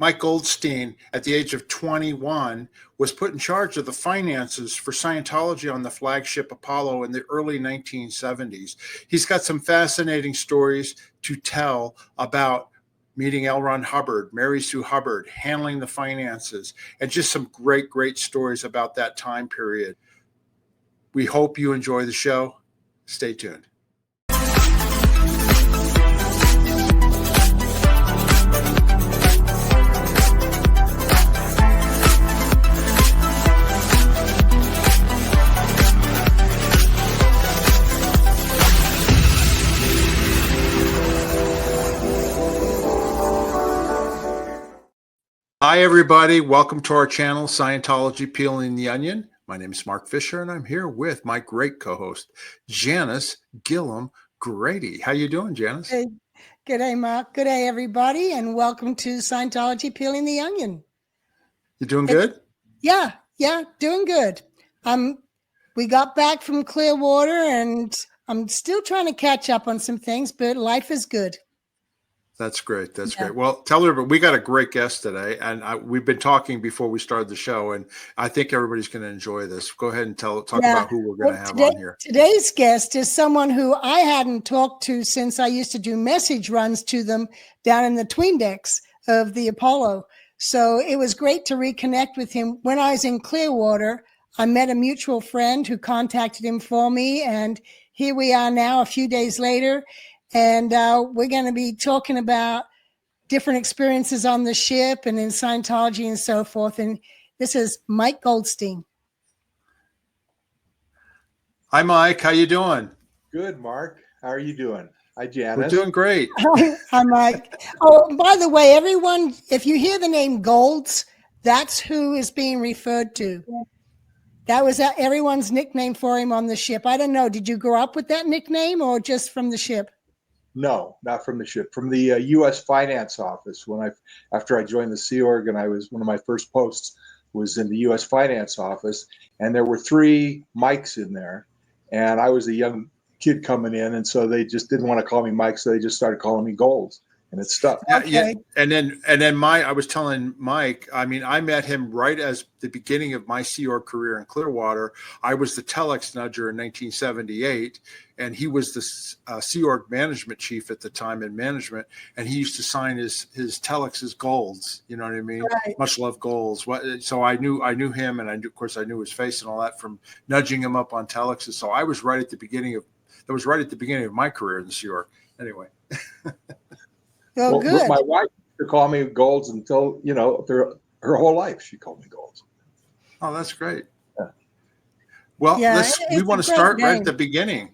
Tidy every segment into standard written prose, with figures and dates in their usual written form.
Mike Goldstein, at the age of 21, was put in charge of the finances for Scientology on the Flagship Apollo in the early 1970s. He's got some fascinating stories to tell about meeting L. Ron Hubbard, Mary Sue Hubbard, handling the finances, and just some great, great stories about that time period. We hope you enjoy the show. Stay tuned. Hi, everybody. Welcome to our channel, Scientology Peeling the Onion. My name is Mark Fisher, and I'm here with my great co-host, Janice Gillum Grady. How you doing, Janice? Hey, good day, Mark. Good day, everybody, and welcome to Scientology Peeling the Onion. You doing good? Yeah, doing good. We got back from Clearwater, and I'm still trying to catch up on some things, but life is good. That's great. That's great. Well, tell everybody, we got a great guest today, and we've been talking before we started the show, and I think everybody's going to enjoy this. Go ahead and talk about who we're going to have on here. Today's guest is someone who I hadn't talked to since I used to do message runs to them down in the tween decks of the Apollo. So it was great to reconnect with him. When I was in Clearwater, I met a mutual friend who contacted him for me, and here we are now a few days later. And we're going to be talking about different experiences on the ship and in Scientology and so forth. And this is Mike Goldstein. Hi, Mike. How you doing? Good, Mark. How are you doing? Hi, Janice. We're doing great. Hi, Mike. Oh, by the way, everyone, if you hear the name Golds, that's who is being referred to. That was everyone's nickname for him on the ship. I don't know. Did you grow up with that nickname or just from the ship? No, not from the ship. From the U.S. Finance Office. After I joined the Sea Org, and I was one of my first posts was in the U.S. Finance Office, and there were 3 Mikes in there, and I was a young kid coming in, and so they just didn't want to call me Mike, so they just started calling me Golds, and it stuck. Yeah. And then I was telling Mike, I mean, I met him right as the beginning of my Sea Org career in Clearwater. I was the telex nudger in 1978. And he was the Sea Org management chief at the time in management, and he used to sign his telex as Golds. You know what I mean? Right. Much love, Golds. So I knew him, and of course I knew his face and all that from nudging him up on telexes. So I was right at the beginning of my career in the Sea Org. Anyway. Well, good. My wife used to call me Golds until her whole life she called me Golds. Oh, that's great. Yeah. Well, we want to start right at the beginning.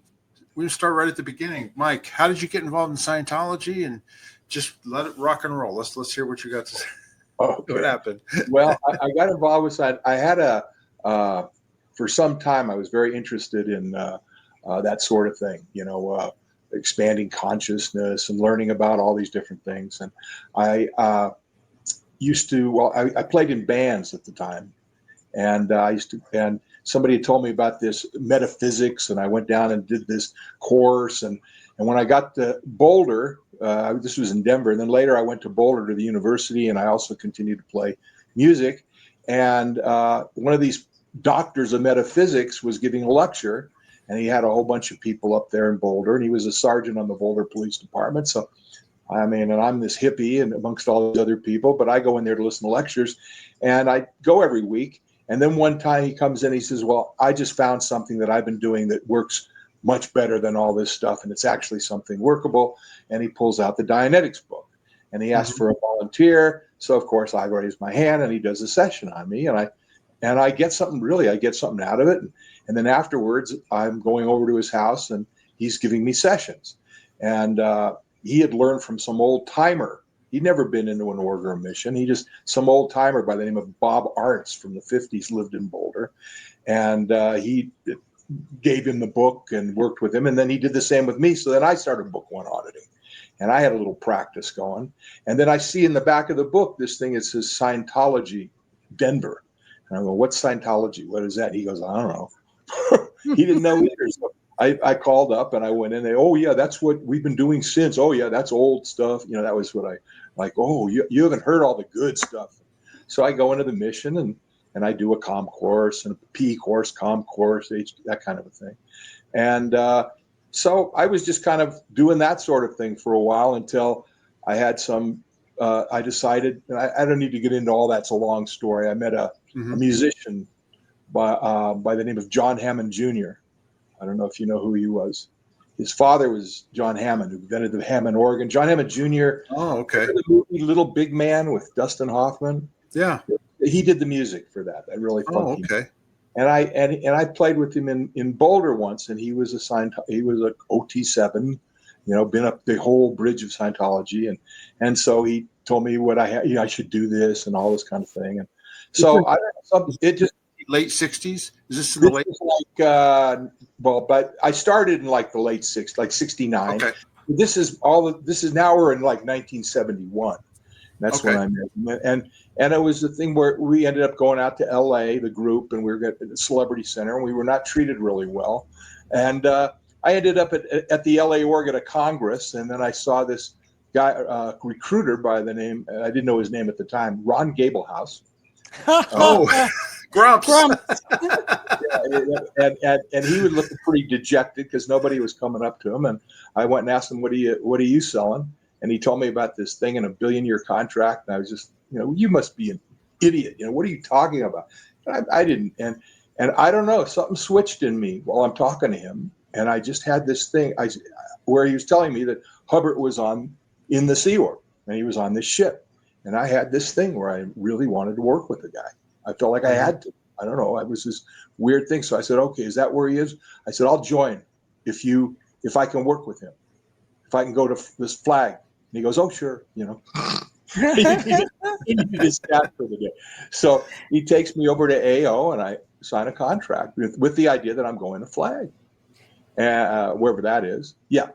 We'll start right at the beginning. Mike, how did you get involved in Scientology? And just let it rock and roll. Let's hear what you got to say. Okay. What happened? Well, I got involved with Scientology. I had for some time, I was very interested in that sort of thing, expanding consciousness and learning about all these different things. And I I played in bands at the time. And and somebody had told me about this metaphysics, and I went down and did this course. And when I got to Boulder, this was in Denver, and then later I went to Boulder to the university, and I also continued to play music. And one of these doctors of metaphysics was giving a lecture, and he had a whole bunch of people up there in Boulder, and he was a sergeant on the Boulder Police Department. So, I mean, and I'm this hippie and amongst all these other people, but I go in there to listen to lectures, and I go every week. And then one time he comes in, he says, well, I just found something that I've been doing that works much better than all this stuff. And it's actually something workable. And he pulls out the Dianetics book, and he asks for a volunteer. So of course I raise my hand, and he does a session on me, and I get something out of it. And then afterwards I'm going over to his house, and he's giving me sessions. And he had learned from some old timer. He'd never been into an order or mission. Some old timer by the name of Bob Arntz from the 50s lived in Boulder. And he gave him the book and worked with him. And then he did the same with me. So then I started book one auditing. And I had a little practice going. And then I see in the back of the book, this thing, it says Scientology Denver. And I go, what's Scientology? What is that? He goes, I don't know. He didn't know either. So I called up and I went in. Oh yeah, that's what we've been doing since. Oh yeah, that's old stuff. That was what I like. Oh, you haven't heard all the good stuff. So I go into the mission and I do a comm course and a P course, comm course, that kind of a thing. And so I was just kind of doing that sort of thing for a while until I had some. I decided, and I don't need to get into all that. It's a long story. I met a musician by the name of John Hammond Jr. I don't know if you know who he was. His father was John Hammond, who invented the Hammond organ. John Hammond Jr. Oh, okay. The movie Little Big Man with Dustin Hoffman. Yeah. He did the music for that. That really funky. Oh, okay. And I played with him in Boulder once, and he was he was an OT7, been up the whole bridge of Scientology, and so he told me what I should do this and all this kind of thing, and so it just late 60s. Is this in the late? But I started in like the late 60s, like 69. Okay. This is now we're in like 1971. That's when I met him. And it was the thing where we ended up going out to LA, the group, and we were at the Celebrity Center, and we were not treated really well. And I ended up at the LA org at a Congress, and then I saw this guy, recruiter by the name, I didn't know his name at the time, Ron Gablehouse. Grumps. And he was looking pretty dejected because nobody was coming up to him. And I went and asked him, what are you selling? And he told me about this thing in a billion-year contract. And I was just, you must be an idiot. What are you talking about? And I didn't. And I don't know, something switched in me while I'm talking to him. And I just had this thing where he was telling me that Hubbard was in the Sea Org and he was on this ship. And I had this thing where I really wanted to work with the guy. I felt like I had to. I don't know. It was this weird thing. So I said, okay, is that where he is? I said, I'll join if I can work with him. If I can go to this flag. And he goes, oh, sure. He just sat for the day. So he takes me over to AO and I sign a contract with the idea that I'm going to flag. Wherever that is. Yeah.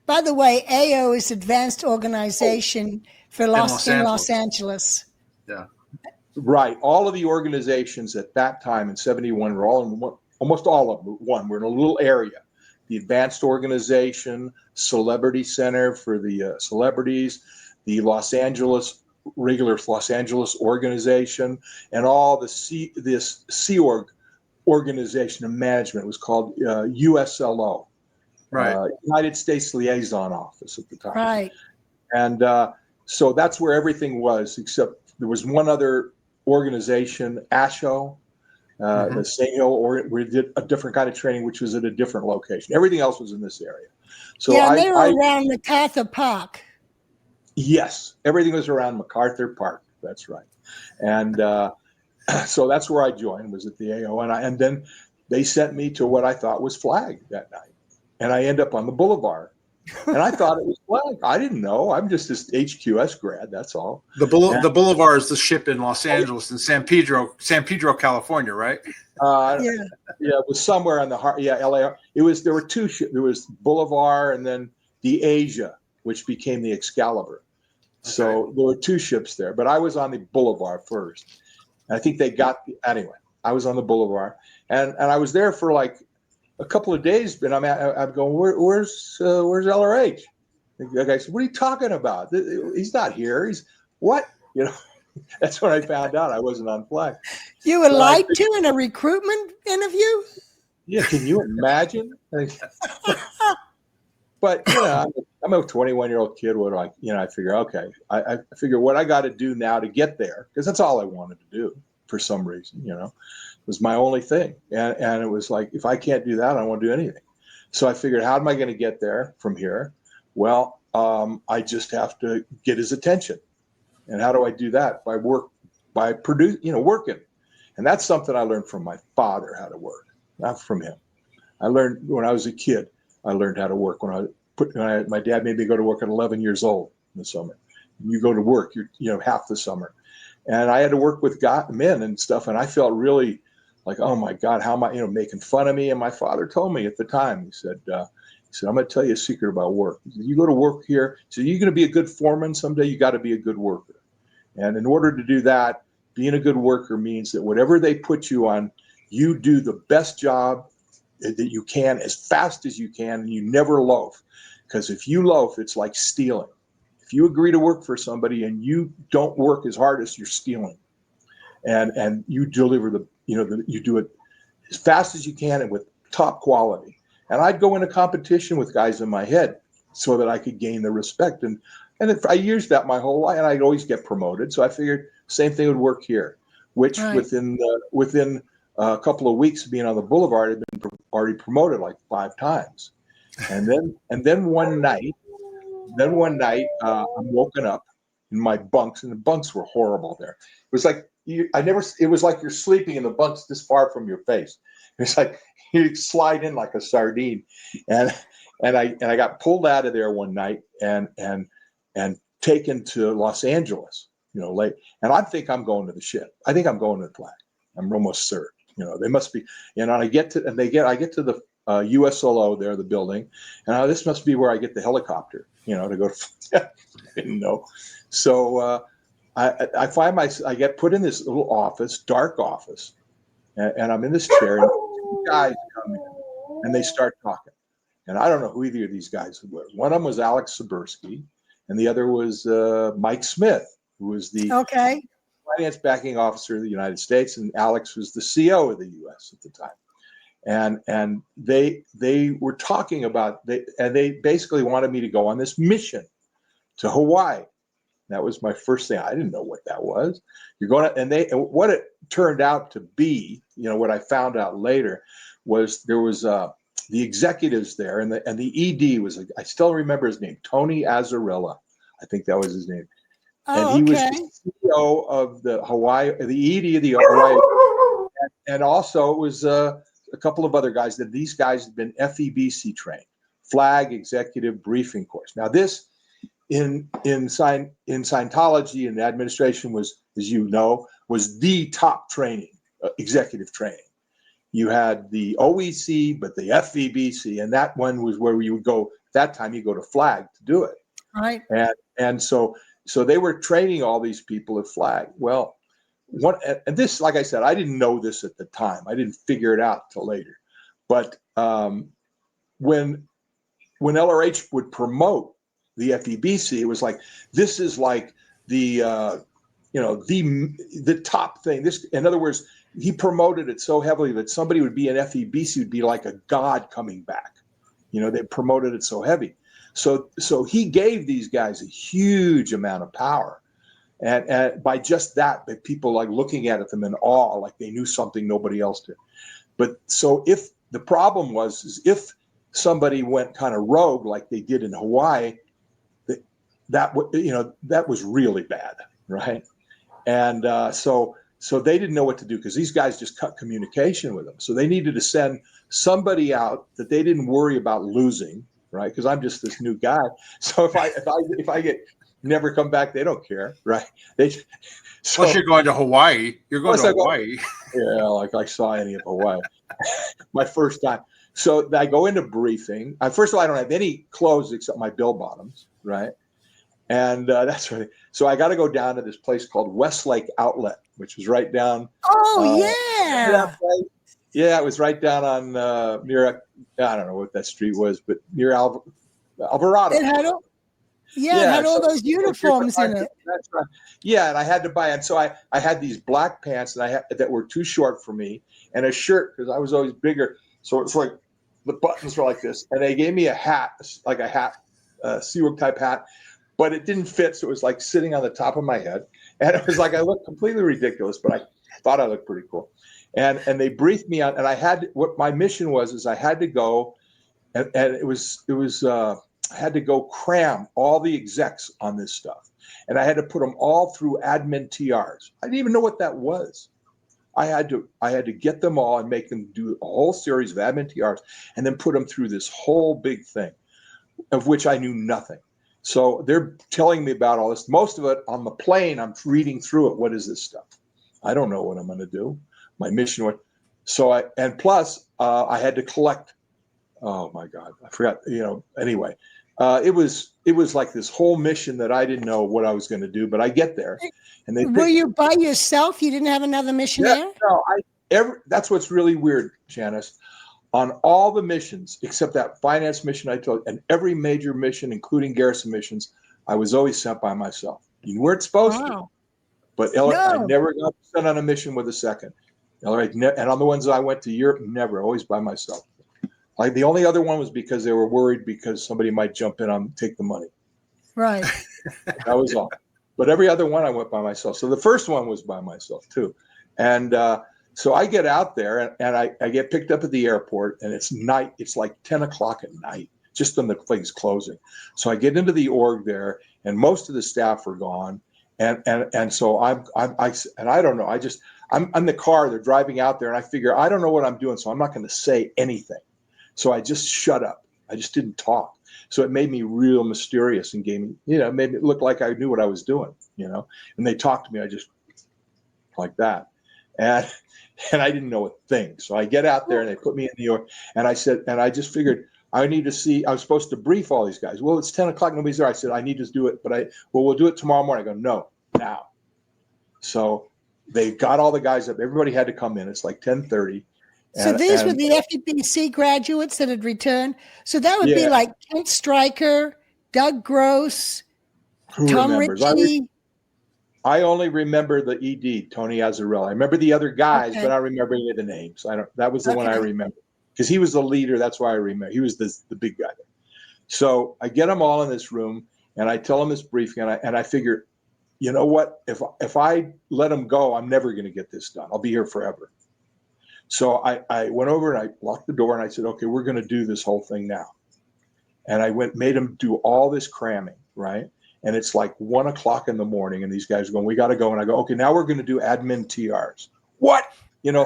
By the way, AO is Advanced Organization for Los Angeles. Yeah. Right. All of the organizations at that time in 71 were all in one, almost all of them. We're in a little area. The Advanced Organization, Celebrity Center for the celebrities, the regular Los Angeles organization, and all this Sea Org organization of management was called USLO, right? United States Liaison Office at the time. Right. And so that's where everything was, except there was one other organization, ASHO, the Sale, or we did a different kind of training, which was at a different location. Everything else was in this area. So they were around MacArthur Park. Yes, everything was around MacArthur Park. That's right. And so that's where I joined, was at the AO. And then they sent me to what I thought was Flag that night. And I end up on the Boulevard. And I thought it was Flag. I didn't know. I'm just this HQS grad. That's all. The Boulevard is the ship in Los Angeles and San Pedro, California, right? It was somewhere on the heart. Yeah, LA. There were two ships. There was Boulevard and then the Asia, which became the Excalibur. Okay. So there were two ships there, but I was on the Boulevard first. And I think anyway, I was on the Boulevard and I was there for like a couple of days, and I'm going, where's LRH? The guy said, what are you talking about? He's not here. He's what? That's when I found out I wasn't on Flag. You were lied to in a recruitment interview? Yeah, can you imagine? But I'm a 21-year-old kid. What do I figure, okay, I figure what I got to do now to get there, because that's all I wanted to do for some reason, was my only thing. And it was like, if I can't do that, I don't want to do anything. So I figured, how am I going to get there from here? Well, I just have to get his attention. And how do I do that? By working. And that's something I learned from my father, how to work, not from him. I learned when I was a kid, I learned how to work my dad made me go to work at 11 years old in the summer. You go to work, half the summer. And I had to work with men and stuff. And I felt really like, oh my God, how am I, making fun of me? And my father told me at the time, he said, I'm going to tell you a secret about work. He said, you go to work here. So you're going to be a good foreman someday. You got to be a good worker. And in order to do that, being a good worker means that whatever they put you on, you do the best job that you can as fast as you can, and you never loaf. Because if you loaf, it's like stealing. If you agree to work for somebody and you don't work as hard as you're stealing, and you deliver you do it as fast as you can and with top quality. And I'd go into competition with guys in my head so that I could gain the respect. And I used that my whole life, and I'd always get promoted. So I figured same thing would work here, which within a couple of weeks of being on the boulevard, I'd been already promoted like 5 times. And then one night, I'm woken up in my bunks, and the bunks were horrible there. It was like it was like you're sleeping in the bunks this far from your face. It's like you slide in like a sardine. And I got pulled out of there one night and taken to Los Angeles, late. And I think I'm going to the ship. I think I'm going to the flag. I'm almost certain. They must be. And I get to the USLO there, the building, and this must be where I get the helicopter, to go to. I didn't know. So I find I get put in this little office, dark office, and I'm in this chair, and 2 guys come in, and they start talking. And I don't know who either of these guys were. One of them was Alex Sibursky, and the other was Mike Smith, who was the finance backing officer of the United States, and Alex was the CO of the U.S. at the time. And they were talking about they basically wanted me to go on this mission to Hawaii. That was my first thing. I didn't know what that was. You're going to, and what it turned out to be, what I found out later was there was the executives there, and the ED was, I still remember his name, Tony Azzarella. I think that was his name. And he was the CEO of the ED of the Hawaii. And also it was a couple of other guys that these guys had been FEBC trained, Flag Executive Briefing Course. Now this in Scientology and the administration was, as you know, was the top training, executive training. You had the OEC, but the FEBC, and that one was where you would go. That time you go to Flag to do it. Right. And so they were training all these people at Flag. Well, and this, like I said, I didn't know this at the time. I didn't figure it out till later. But when LRH would promote the FEBC, it was like, this is like the top thing. This, in other words, he promoted it so heavily that somebody would be an FEBC would be like a god coming back. They promoted it so heavy. So he gave these guys a huge amount of power. And by just that, people like looking at them in awe, like they knew something nobody else did. But so if the problem was if somebody went kind of rogue like they did in Hawaii, that was really bad, right? And so they didn't know what to do because these guys just cut communication with them. So they needed to send somebody out that they didn't worry about losing, right? Because I'm just this new guy. So if I get never come back, they don't care, right? Plus, you're going to Hawaii. You're going to Hawaii. Yeah, like I saw any of Hawaii. My first time. So I go into briefing. First of all, I don't have any clothes except my bell bottoms, right? And that's right. So I got to go down to this place called Westlake Outlet, which was right down. Oh, yeah. Yeah, it was right down on near, I don't know what that street was, but near Alvarado. It had all those uniforms in it. That's right. Yeah, and I had to buy it. So I had these black pants that were too short for me, and a shirt because I was always bigger. So it's like the buttons were like this, and they gave me a hat, like a hat, Seawolf type hat, but it didn't fit, so it was like sitting on the top of my head, and it was like I looked completely ridiculous, but I thought I looked pretty cool. And they briefed me on, and what my mission was I had to go, and it was I had to go cram all the execs on this stuff. And I had to put them all through admin TRs. I didn't even know what that was. I had to get them all and make them do a whole series of admin TRs and then put them through this whole big thing of which I knew nothing. So they're telling me about all this. Most of it on the plane, I'm reading through it. What is this stuff? I don't know what I'm going to do. My mission was, plus I had to collect. Oh my God, I forgot. Anyway, it was like this whole mission that I didn't know what I was going to do, but I get there, and were you by yourself? You didn't have another missionary? No, that's what's really weird, Janice. on all the missions except that finance mission I told you, and every major mission, including garrison missions, I was always sent by myself. You weren't supposed to, but I never got sent on a mission with a second. All right, and on the ones that I went to Europe, never, always by myself. Like the only other one was because they were worried because somebody might jump in and take the money. Right. That was all. But every other one I went by myself. So the first one was by myself too. And so I get out there and I get picked up at the airport, and it's night. It's like 10 o'clock at night, just when the thing's closing. So I get into the org there, and most of the staff are gone. And so I don't know. I'm in the car. They're driving out there, and I figure I don't know what I'm doing, so I'm not going to say anything. So I just shut up. I just didn't talk. So it made me real mysterious and gave me, made me look like I knew what I was doing, and they talked to me. I just like that. And I didn't know a thing. So I get out there and they put me in New York, and I said, and I just figured I need to see, I was supposed to brief all these guys. Well, it's 10 o'clock. Nobody's there. I said, I need to do it, but we'll do it tomorrow morning. I go, no, now. So they got all the guys up. Everybody had to come in. It's like 10:30. So these were the FEBC graduates that had returned. So that would be like Kent Stryker, Doug Gross, Tom Ritchie. I only remember the ED, Tony Azzarello. I remember the other guys, but I don't remember any of the names. That was the one I remember because he was the leader. That's why I remember. He was the big guy. So I get them all in this room, and I tell them this briefing, and I figure, you know what? If I let them go, I'm never going to get this done. I'll be here forever. So I went over and I locked the door and I said, okay, we're going to do this whole thing now. And I made them do all this cramming, right? And it's like 1 o'clock in the morning, and these guys are going, we got to go. And I go, okay, now we're going to do admin TRs. What? And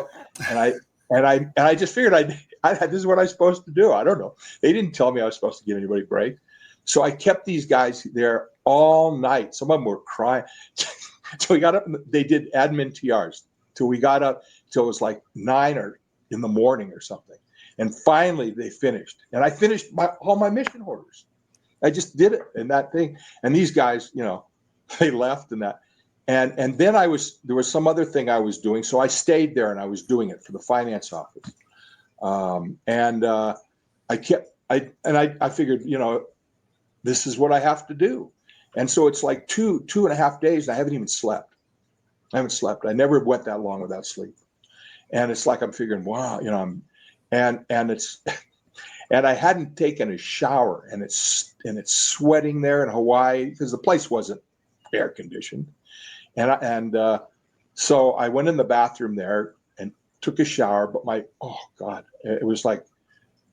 I just figured this is what I'm supposed to do. I don't know. They didn't tell me I was supposed to give anybody a break. So I kept these guys there all night. Some of them were crying. So we got up, and they did admin TRs till we got up till it was like 9 or in the morning or something. And finally they finished. And I finished all my mission orders. I just did it in that thing. And these guys, they left and that. And then there was some other thing I was doing. So I stayed there and I was doing it for the finance office. I figured, this is what I have to do. And so it's like 2.5 days and I haven't even slept. I never went that long without sleep. And it's like I'm figuring, wow, and I hadn't taken a shower, and it's sweating there in Hawaii because the place wasn't air conditioned, so I went in the bathroom there and took a shower, but it was like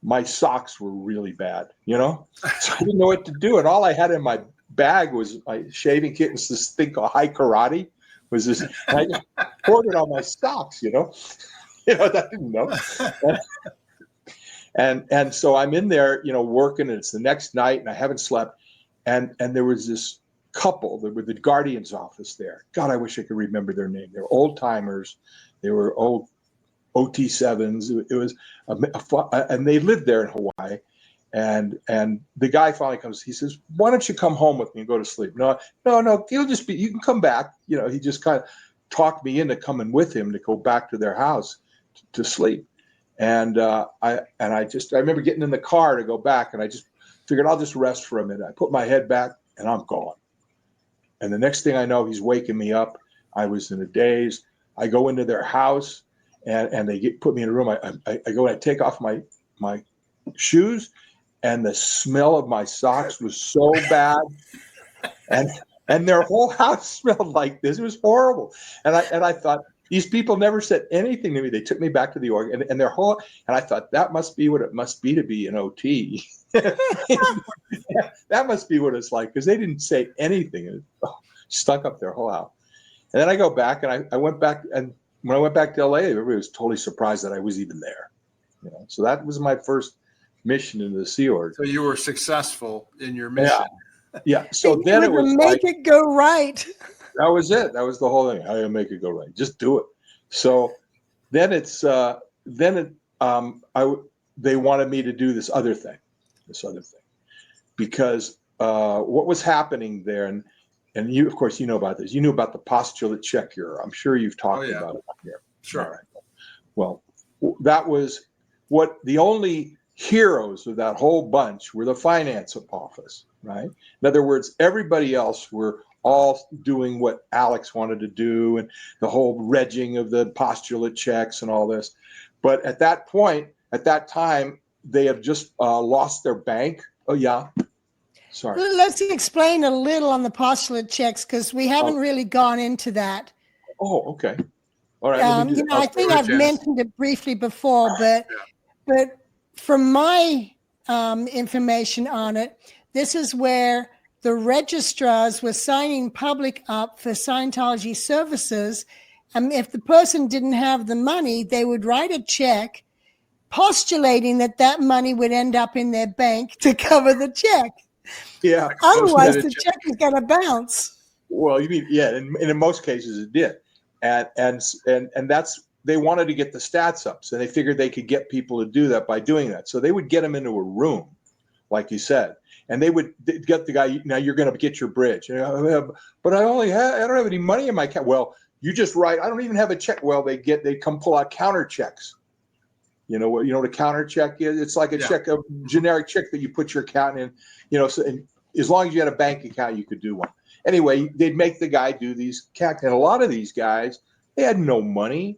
my socks were really bad, so I didn't know what to do, and all I had in my bag was my shaving kit and this thing called High Karate. Was this? I just poured it on my socks, I didn't know. And so I'm in there, working, and it's the next night, and I haven't slept. And there was this couple that were the guardian's office there. God, I wish I could remember their name. They were old timers. They were old OT7s. It was, and they lived there in Hawaii. And the guy finally comes. He says, "Why don't you come home with me and go to sleep?" No. You can come back. He just kind of talked me into coming with him to go back to their house to sleep. And I remember getting in the car to go back, and I just figured I'll just rest for a minute. I put my head back, and I'm gone. And the next thing I know, he's waking me up. I was in a daze. I go into their house, and they put me in a room. I go and I take off my shoes. And the smell of my socks was so bad, and their whole house smelled like this. It was horrible. And I thought, these people never said anything to me. They took me back to the org, and I thought that must be what it must be to be an OT. That must be what it's like, because they didn't say anything. It stunk up their whole house. And then I go back, and I went back, and when I went back to LA, everybody was totally surprised that I was even there. So that was my first mission into the Sea Org. So you were successful in your mission. Yeah. So then it was make it go right. That was it. That was the whole thing. How do you make it go right? Just do it. So then they wanted me to do this other thing, because what was happening there, and you, of course, about this. You knew about the postulate check here. I'm sure you've talked about it here. Sure. All right. Well, that was what the only heroes of that whole bunch were the finance office, right? In other words, everybody else were all doing what Alex wanted to do, and the whole Regging of the postulate checks and all this. But at that point, at that time, they have just lost their bank. Oh, yeah. Sorry. Let's explain a little on the postulate checks, because we haven't really gone into that. Oh, okay. All right. Let me do that. I think I've mentioned it briefly before, but from my information on it, this is where the registrars were signing public up for Scientology services. And if the person didn't have the money, they would write a check postulating that money would end up in their bank to cover the check. Yeah. Otherwise, the check is going to bounce. Well, you mean, yeah, and in most cases it did. And that's, they wanted to get the stats up. So they figured they could get people to do that by doing that. So they would get them into a room, like you said, and they would get the guy, now you're going to get your bridge. But I don't have any money in my account. Well, you just write, I don't even have a check. Well, they come pull out counter checks. You know what a counter check is? It's like a check, a generic check that you put your account in, so and as long as you had a bank account, you could do one. Anyway, they'd make the guy do these CAC. And a lot of these guys, they had no money,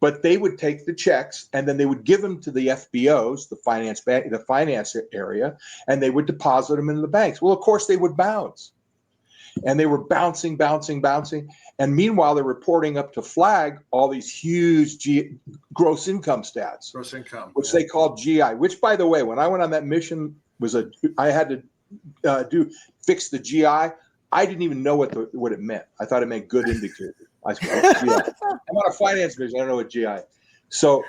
but they would take the checks and then they would give them to the FBOs, the finance bank, the finance area, and they would deposit them into the banks. Well, of course, they would bounce. And they were bouncing. And meanwhile, they're reporting up to Flag all these huge gross income stats. Gross income. Which they called GI, which, by the way, when I went on that mission, I had to fix the GI. I didn't even know what it meant. I thought it meant good indicator. I said, oh, GI. I'm on a finance mission. I don't know what GI. So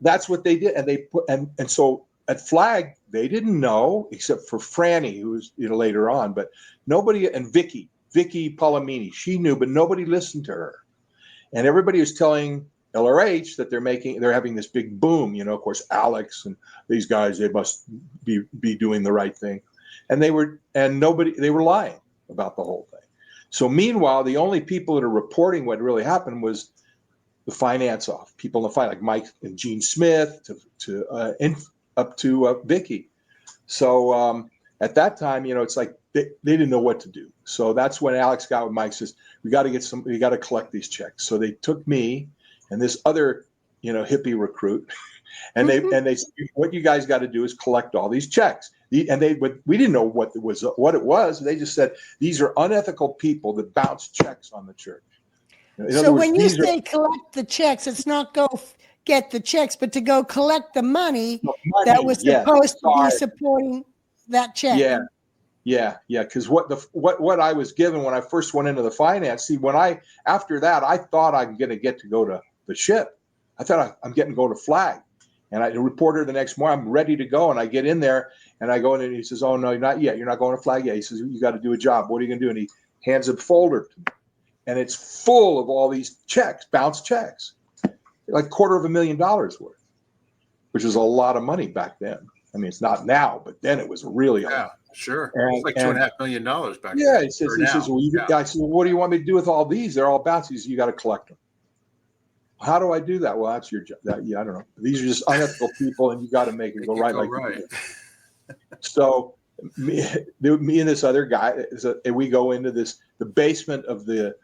that's what they did. And they put and so at Flag, they didn't know, except for Franny, who was later on, but nobody, and Vicky Palomini, she knew, but nobody listened to her. And everybody was telling LRH that they're having this big boom. Of course, Alex and these guys, they must be doing the right thing. And they were lying about the whole thing. So meanwhile, the only people that are reporting what really happened was the finance off, people in the fight, like Mike and Gene Smith up to Vicky. So at that time, it's like they didn't know what to do. So that's when Alex got with Mike, says, we got to collect these checks. So they took me and this other, hippie recruit, and they said, what you guys got to do is collect all these checks. We didn't know what it was. They just said, these are unethical people that bounce checks on the church. So when you say collect the checks, it's not go get the checks, but to go collect the money that was supposed to be supporting that check. Yeah. Because what I was given when I first went into the finance, after that, I thought I'm going to get to go to the ship. I thought I'm getting to go to Flag. And I reported the next morning, I'm ready to go. And I get in there and I go in and he says, oh, no, not yet. You're not going to Flag yet. He says, you got to do a job. What are you going to do? And he hands a folder to me. And it's full of all these checks, bounced checks, like $250,000 worth, which is a lot of money back then. I mean, it's not now, but then it was really a lot. Sure. It's like $2.5 million back then. Yeah, he says, I said, well, what do you want me to do with all these? They're all bounced. He says, you got to collect them. How do I do that? Well, that's your job. I don't know. These are just unethical people, and you got to make it go right. So me and this other guy, we go into the basement of the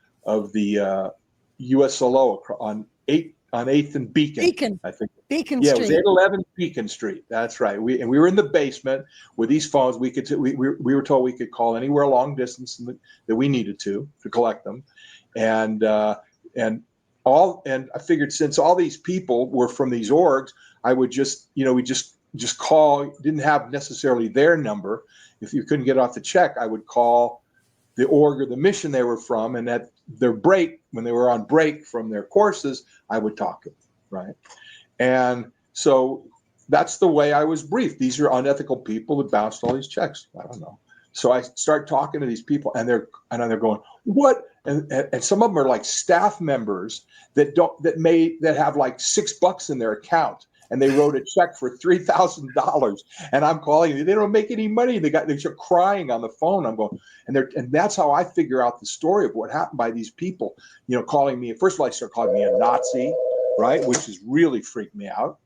USLO on 8th and Beacon. I think Beacon Street. Yeah, it was 811 Beacon Street. That's right. We were in the basement with these phones. We were told we could call anywhere long distance that we needed to collect them, and I figured since all these people were from these orgs, I would just we just call. Didn't have necessarily their number. If you couldn't get off the check, I would call the org or the mission they were from, and at their break, when they were on break from their courses, I would talk to them, right? And so that's the way I was briefed. These are unethical people that bounced all these checks. I don't know. So I start talking to these people, and they're going, what? And some of them are like staff members that have like $6 in their account, and they wrote a check for $3,000, and I'm calling. They don't make any money. They're crying on the phone. I'm going, and that's how I figure out the story of what happened by these people. Calling me. First of all, they start calling me a Nazi, right? Which has really freaked me out.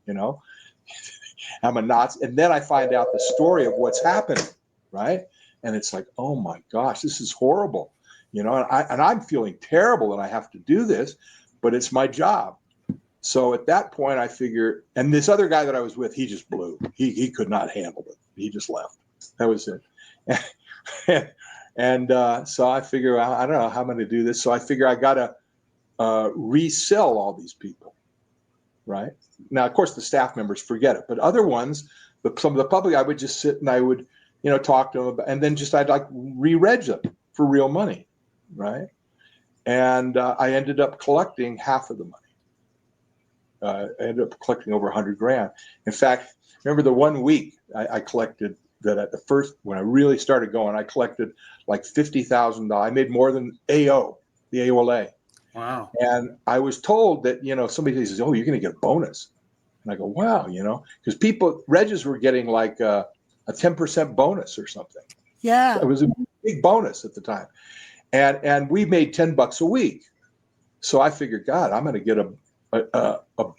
I'm a Nazi. And then I find out the story of what's happening, right? And it's like, oh my gosh, this is horrible. And I'm feeling terrible that I have to do this, but it's my job. So at that point I figure, and this other guy that I was with, he just blew. He could not handle it. He just left. That was it. And so I figure, I don't know how I'm going to do this. So I figure I got to resell all these people, right? Now, of course, the staff members forget it, but other ones, some of the public, I would just sit and I would, talk to them about, and then I'd like re-reg them for real money, right? And I ended up collecting half of the money. I ended up collecting over $100,000. In fact, remember the 1 week I collected that at the first, when I really started going, I collected like $50,000. I made more than the AOLA. Wow. And I was told that, somebody says, oh, you're going to get a bonus. And I go, wow, because Regis were getting like a 10% bonus or something. Yeah. It was a big bonus at the time. And we made $10 a week. So I figured, God, I'm going to get a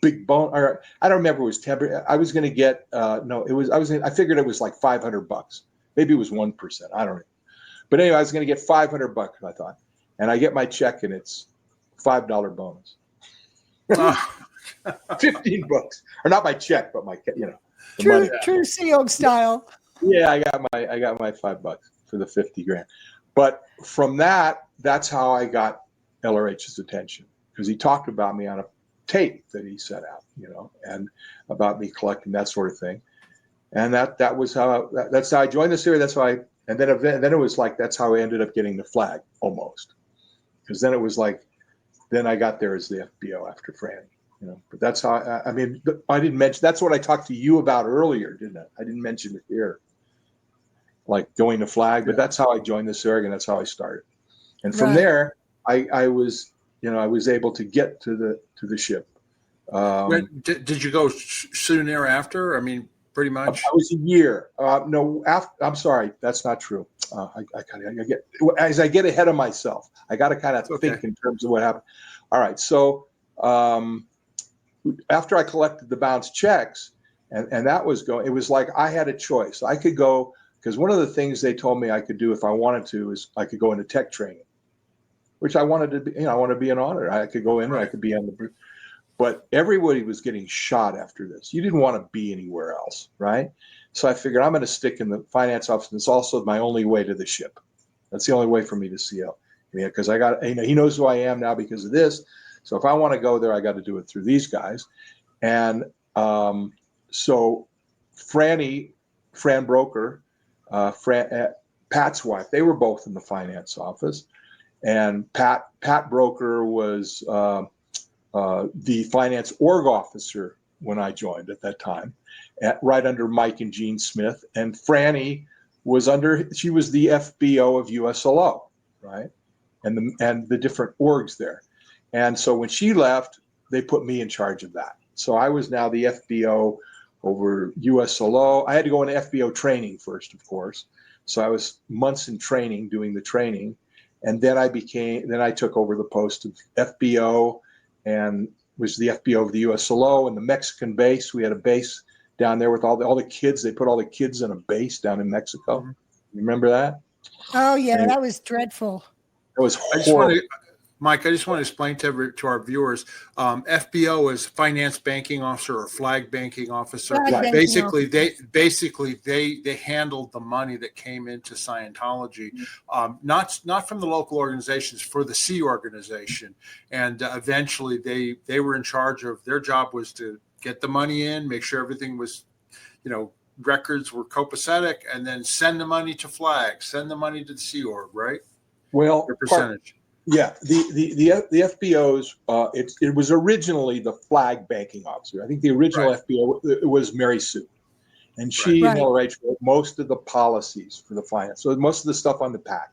big bonus. Or I don't remember, it was 10. I was going to get, I figured it was like $500. Maybe it was 1%. I don't know. But anyway, I was going to get $500, I thought. And I get my check and it's $5 bonus. 15 bucks, or not my check, but my, true Sea Org style. Yeah, I got my $5 for the $50,000. But from that's how I got LRH's attention, because he talked about me on a tape that he set out, and about me collecting that sort of thing. And that's how I joined the series. That's how and then it was like, that's how I ended up getting the flag almost, because then it was like, then I got there as the FBO after Franny. But that's how I didn't mention, that's what I talked to you about earlier, didn't I? I didn't mention it here, like going to flag, but that's how I joined the SERG, and that's how I started. And from there, I was able to get to the ship. Did you go soon thereafter? I mean, pretty much. I was a year. No, I'm sorry, that's not true. As I get ahead of myself, I got to kind of think in terms of what happened. All right, so after I collected the bounce checks, and that was going, it was like I had a choice. I could go, because one of the things they told me I could do if I wanted to is I could go into tech training, which I wanted to be. I want to be an auditor. I could go in and I could be on the. But everybody was getting shot after this. You didn't want to be anywhere else, right? So I figured I'm going to stick in the finance office. And it's also my only way to the ship. That's the only way for me to CO. Because I got, he knows who I am now because of this. So if I want to go there, I got to do it through these guys. And so Fran Broker, Pat's wife, they were both in the finance office. And Pat Broker was the finance org officer when I joined at that time, right under Mike and Gene Smith. And Franny she was the FBO of USLO, right? And the different orgs there. And so when she left, they put me in charge of that. So I was now the FBO over USLO. I had to go into FBO training first, of course. So I was months in training, doing the training. And then I took over the post of FBO and was the FBO of the USLO and the Mexican base. We had a base down there with all the kids. They put all the kids in a base down in Mexico. You remember that? Oh, yeah, that was dreadful. It was horrible. Mike, I just want to explain to our viewers, FBO is finance banking officer or flag banking officer. Basically, they handled the money that came into Scientology, not from the local organizations, for the C organization. And eventually they were in charge of, their job was to get the money in, make sure everything was, records were copacetic, and then send the money to flag, send the money to the Sea Org, right? Well, your percentage. Yeah, the FBOs. It was originally the flag banking officer. I think the original FBO was Mary Sue, and she and LRH wrote most of the policies for the finance. So most of the stuff on the PAC,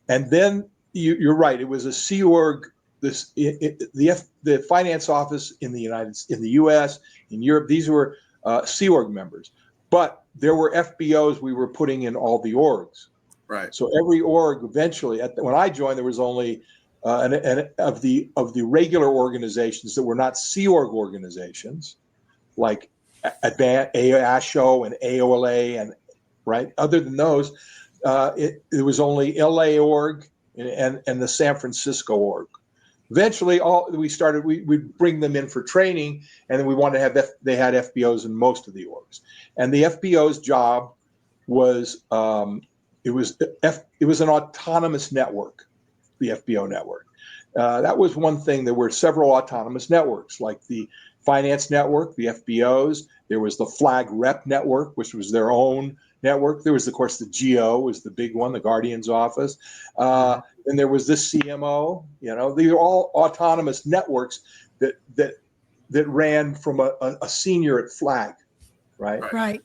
and then you're right. It was a Sea Org. The finance office in the U.S. in Europe. These were Sea Org members, but there were FBOs. We were putting in all the orgs. Right. So every org eventually, when I joined, there was only of the regular organizations that were not Sea Org organizations, like ASHO and AOLA, and right. Other than those, it was only LA org and the San Francisco org. Eventually, we'd bring them in for training, and then we wanted to have they had FBOs in most of the orgs, and the FBO's job was it was an autonomous network, the FBO network. That was one thing. There were several autonomous networks, like the finance network, the FBOs. There was the Flag Rep network, which was their own network. There was, of course, the GO was the big one, the Guardian's office. And there was the CMO. These are all autonomous networks that ran from a senior at Flag, right? Right.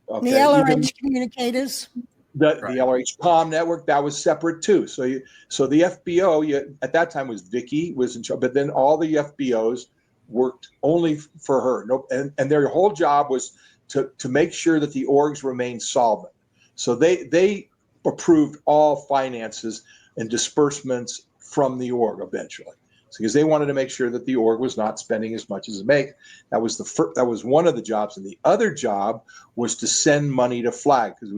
Okay. The LRH communicators. The LRH comm network, that was separate too. So the FBO at that time was Vicky was in charge, but then all the FBOs worked only for her. And their whole job was to make sure that the orgs remained solvent. So they approved all finances and disbursements from the org eventually, because they wanted to make sure that the org was not spending as much as it made. That was one of the jobs, and the other job was to send money to Flag, because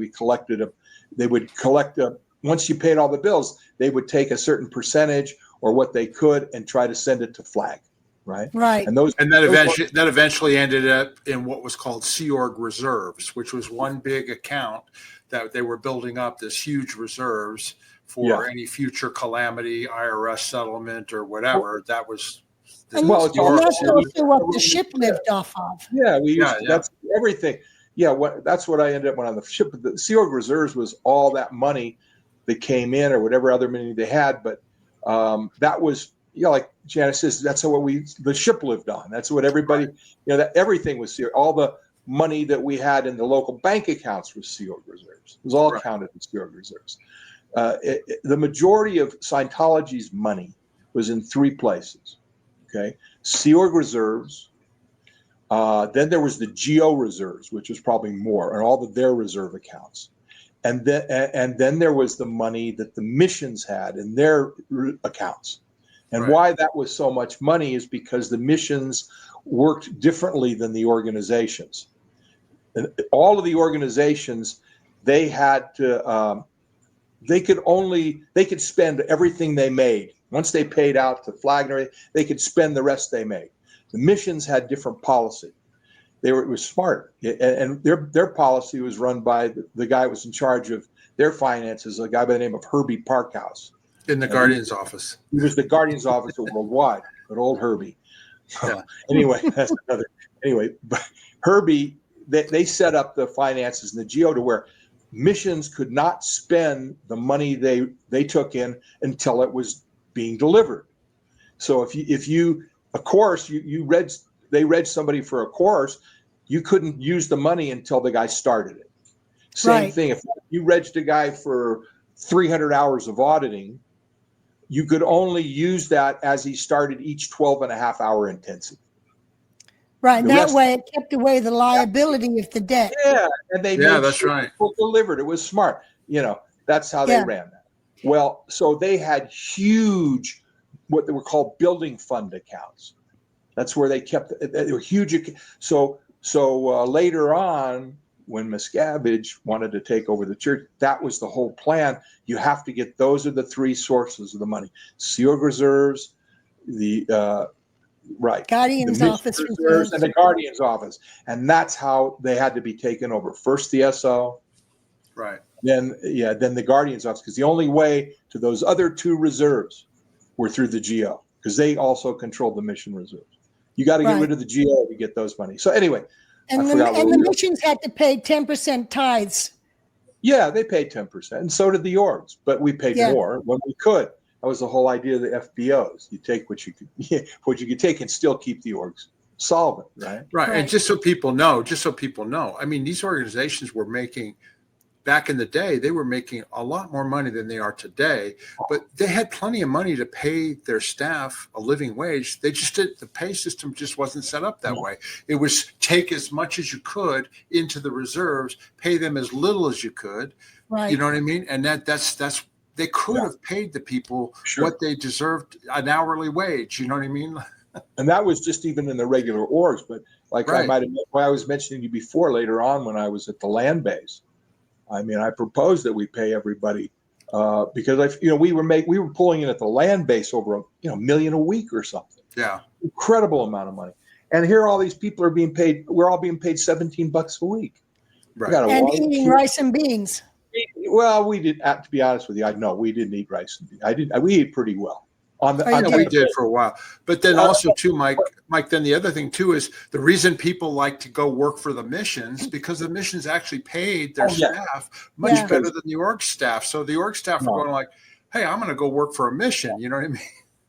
they would collect once you paid all the bills, they would take a certain percentage or what they could and try to send it to Flag. Right. Right. And that eventually ended up in what was called Sea Org reserves, which was one big account that they were building up, this huge reserves for any future calamity, IRS settlement, or whatever. That was. And that's also what the ship lived off of. Yeah, that's everything. Yeah, that's what I ended up on the ship. The Sea Org reserves was all that money that came in, or whatever other money they had. But that was, like Janice says, that's what the ship lived on. That's what everybody, that everything was Sea Org. All the money that we had in the local bank accounts was Sea Org reserves. It was all counted in Sea Org reserves. The majority of Scientology's money was in three places. Okay, Sea Org reserves. Then there was the GO reserves, which was probably more, and all of their reserve accounts. And then there was the money that the missions had in their accounts. And why that was so much money is because the missions worked differently than the organizations. And all of the organizations, they had to, they could spend everything they made. Once they paid out to Flag and everything, they could spend the rest they made. The missions had different policy. It was smart, and their policy was run by the guy who was in charge of their finances, a guy by the name of Herbie Parkhouse. In the Guardian's office. He was the Guardian's office worldwide, but old Herbie. Yeah. Anyway, that's another. Anyway, but Herbie, they set up the finances in the GO to where missions could not spend the money they took in until it was being delivered. So if you a course, they read somebody for a course, you couldn't use the money until the guy started it. Same thing. If you read a guy for 300 hours of auditing, you could only use that as he started each 12.5-hour intensive. Right. That way it kept away the liability of the debt. Yeah. And that's sure right. People delivered. It was smart. That's how they ran that. Well, so they had huge, what they were called building fund accounts. That's where they kept, they were huge. So later on, when Miscavige wanted to take over the church, that was the whole plan. You have to get, those are the three sources of the money: Sea Org reserves, the Guardian's office reserves, and the Guardian's office. And that's how they had to be taken over. First the SO, right? Then the Guardian's office, because the only way to those other two reserves were through the GO, because they also controlled the mission reserves. You got to get rid of the GO to get those money. So anyway. And the missions had to pay 10% tithes. Yeah, they paid 10%, and so did the orgs. But we paid more when we could. That was the whole idea of the FBOs. You take what you could take, and still keep the orgs solvent, right? Right. And just so people know, I mean, these organizations were making, back in the day, they were making a lot more money than they are today, but they had plenty of money to pay their staff a living wage. They just did, the pay system just wasn't set up that way. It was take as much as you could into the reserves, pay them as little as you could. Right. You know what I mean? And that's they could have paid the people what they deserved, an hourly wage. You know what I mean? And that was just even in the regular orgs. But like Right. I was mentioning to you before, later on when I was at the land base, I mean, I proposed that we pay everybody because we were pulling in at the land base over $1 million a week or something. Yeah. Incredible amount of money. And here all these people are being paid. We're all being paid $17 a week. Right. And eating rice and beans. Well, we did. To be honest with you, no, we didn't eat rice and beans. We ate pretty well. We did for a while, but then also too, Mike. Then the other thing too is the reason people like to go work for the missions because the missions actually paid their staff much better than the org staff. So the org staff are going like, "Hey, I'm going to go work for a mission." You know what I mean?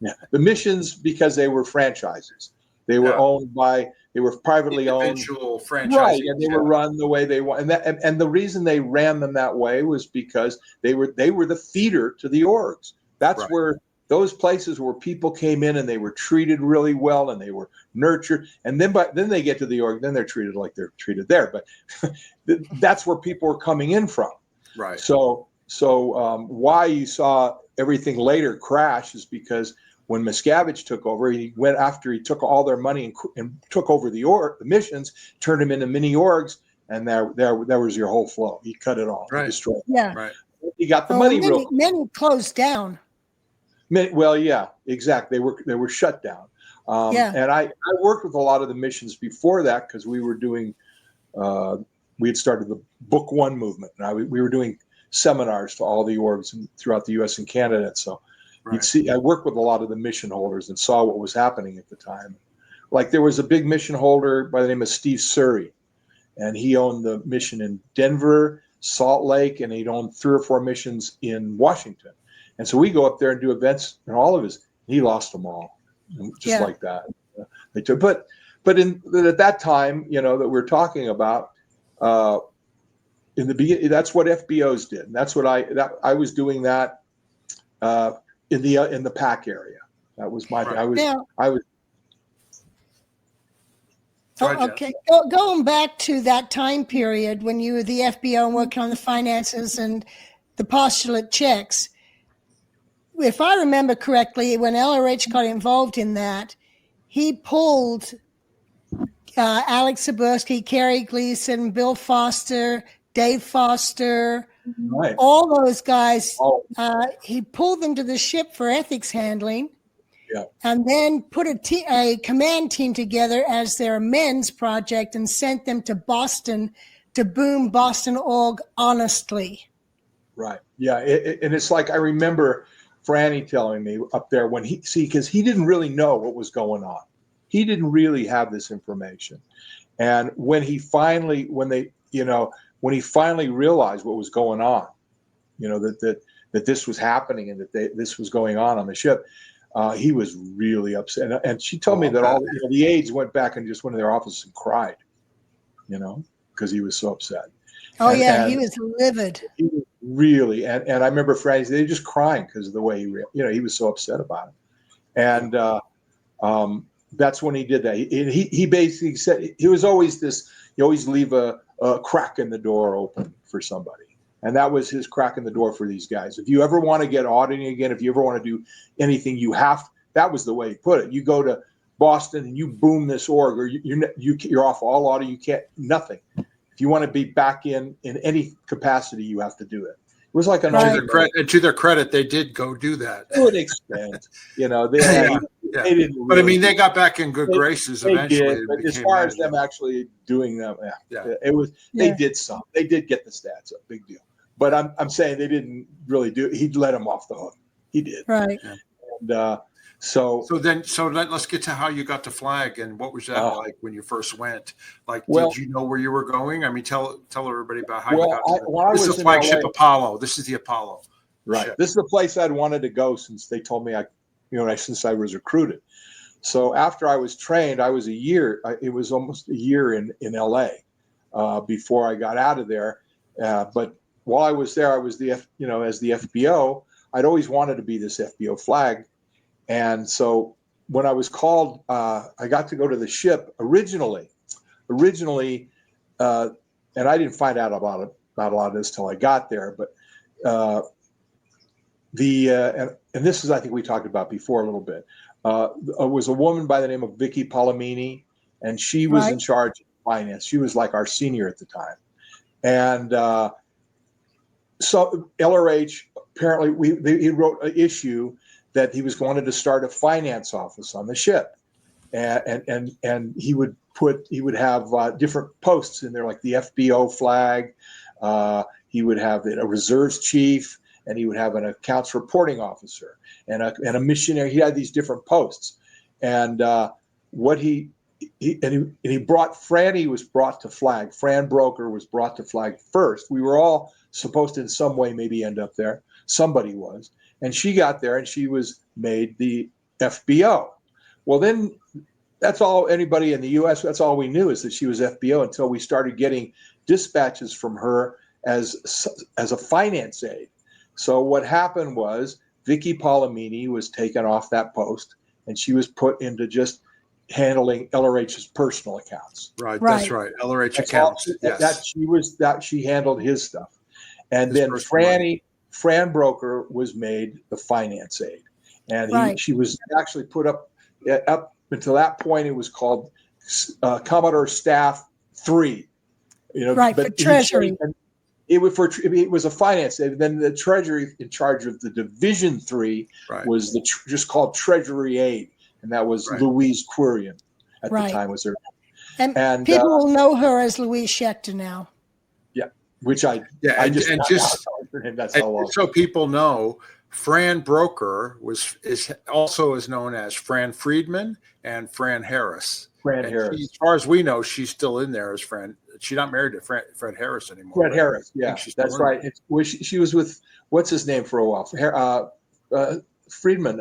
Yeah, the missions because they were franchises. They were owned by. They were privately individual franchises, right? And they were run the way they want. And the reason they ran them that way was because they were the feeder to the orgs. That's where. Those places where people came in and they were treated really well and they were nurtured, and then they get to the org, then they're treated like they're treated there. But that's where people are coming in from. Right. So why you saw everything later crash is because when Miscavige took over, he went after he took all their money and took over the missions, turned them into mini orgs, and there was your whole flow. He cut it off, destroyed it. Yeah. Right. He got the money. Many closed down. Well, yeah, exactly. They were shut down. And I worked with a lot of the missions before that because we were doing, we had started the Book One movement. And we were doing seminars to all the orgs throughout the U.S. and Canada. So you'd see, I worked with a lot of the mission holders and saw what was happening at the time. Like there was a big mission holder by the name of Steve Surrey, and he owned the mission in Denver, Salt Lake, and he'd owned 3 or 4 missions in Washington. And so we go up there and do events, and he lost them all, just like that. They took, but at that time, that we're talking about, in the beginning, that's what FBOs did. And that's what I was doing that in the PAC area. That was my thing. I was. Okay, going back to that time period when you were the FBO and working on the finances and the postulate checks. If I remember correctly, when LRH got involved in that, he pulled Alex Sabursky, Kerry Gleason, Bill Foster, Dave Foster, all those guys. He pulled them to the ship for ethics handling, and then put a command team together as their men's project and sent them to Boston to boom Boston org honestly. Right. Yeah. And it's like I remember Franny telling me up there because he didn't really know what was going on. He didn't really have this information. And when he finally realized what was going on, that this was happening and that this was going on the ship, he was really upset. And she told me that all the aides went back and just went to their office and cried, because he was so upset. Oh, he was livid. He was really, and I remember Franny, they were just crying because of the way he was so upset about it. And that's when he did that. He basically said he was always this. You always leave a crack in the door open for somebody, and that was his crack in the door for these guys. If you ever want to get auditing again, if you ever want to do anything, you have. That was the way he put it. You go to Boston and you boom this org, or you're off all audit. You can't nothing. If you want to be back in any capacity, you have to do it. It was like an to their credit, they did go do that. To an extent, they didn't. Really, but I mean, they got back in good graces eventually. Did, but as far as them actually doing them, it was. They did some. They did get the stats up. Big deal. But I'm saying they didn't really do. He'd let them off the hook. He did. Right. And so let's get to how you got to Flag and what was that like when you first went? Like, did you know where you were going? I mean, tell everybody about how you got to this is the Flagship Apollo. This is the Apollo. Right. Ship. This is the place I'd wanted to go since they told me since I was recruited. So after I was trained, I was a year. It was almost a year in LA before I got out of there. But while I was there, I was as the FBO. I'd always wanted to be this FBO flag. And so when I was called, I got to go to the ship originally, and I didn't find out about a lot of this till I got there. But and this is, I think we talked about before a little bit. was a woman by the name of Vicky Palomini, and she was in charge of finance. She was like our senior at the time. And so LRH, apparently he wrote an issue that he was wanted to start a finance office on the ship. And he would have different posts in there, like the FBO flag. He would have a reserves chief, and he would have an accounts reporting officer and a missionary. He had these different posts, and he brought Franny was brought to Flag. Fran Broker was brought to Flag first. We were all supposed to in some way maybe end up there. Somebody was, and she got there, and she was made the FBO. Well, then that's all anybody in the U.S. That's all we knew, is that she was FBO, until we started getting dispatches from her as a finance aide. So what happened was Vicky Palomini was taken off that post, and she was put into just handling LRH's personal accounts. Right. That's right. LRH That's accounts. Yes. She handled his stuff. And His then Fran Broker was made the finance aide. And she was actually put up until that point. It was called Commodore Staff 3. For Treasury. It was a finance aide. Then the Treasury in charge of the Division 3 was just called Treasury aide. And that was Louise Quirion at the time was her. And people will know her as Louise Schechter now. Yeah, which so people know, Fran Broker is also known as Fran Friedman and Fran Harris. Harris. As far as we know, she's still in there as Fran. She's not married to Fred Harris anymore. Fred Harris, yeah, that's right. She was with what's his name for a while. Friedman.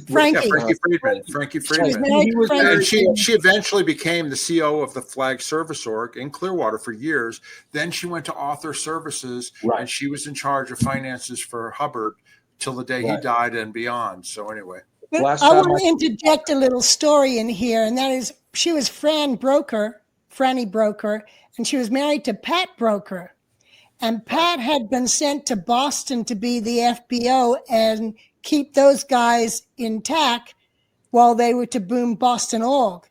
Frankie Friedman. Frankie Friedman. And she eventually became the CO of the Flag Service Org in Clearwater for years. Then she went to Author Services, and she was in charge of finances for Hubbard till the day he died and beyond. So anyway. But I want to interject a little story in here, and that is she was Franny Broker, and she was married to Pat Broker. And Pat had been sent to Boston to be the FBO and keep those guys intact while they were to boom Boston org.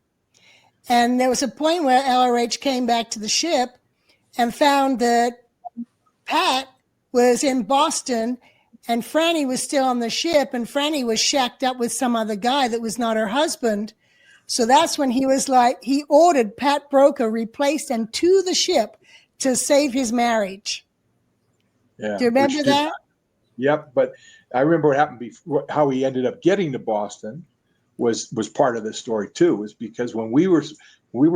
And there was a point where LRH came back to the ship and found that Pat was in Boston and Franny was still on the ship, and Franny was shacked up with some other guy that was not her husband. So that's when he ordered Pat Broker replaced and to the ship to save his marriage. Yeah. Do you remember that? Yep, but I remember what happened before. How he ended up getting to Boston was part of this story too. Was because when we were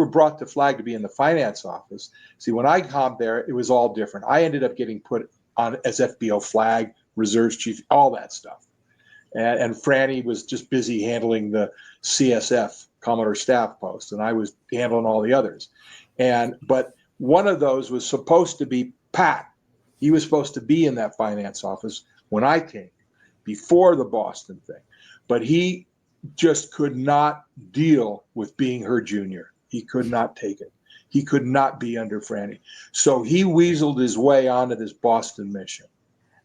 brought to Flag to be in the finance office. See, when I got there, it was all different. I ended up getting put on as FBO Flag, reserves chief, all that stuff, and Franny was just busy handling the CSF Commodore Staff post, and I was handling all the others. But one of those was supposed to be Pat. He was supposed to be in that finance office when I came, before the Boston thing. But he just could not deal with being her junior. He could not take it. He could not be under Franny. So he weaseled his way onto this Boston mission.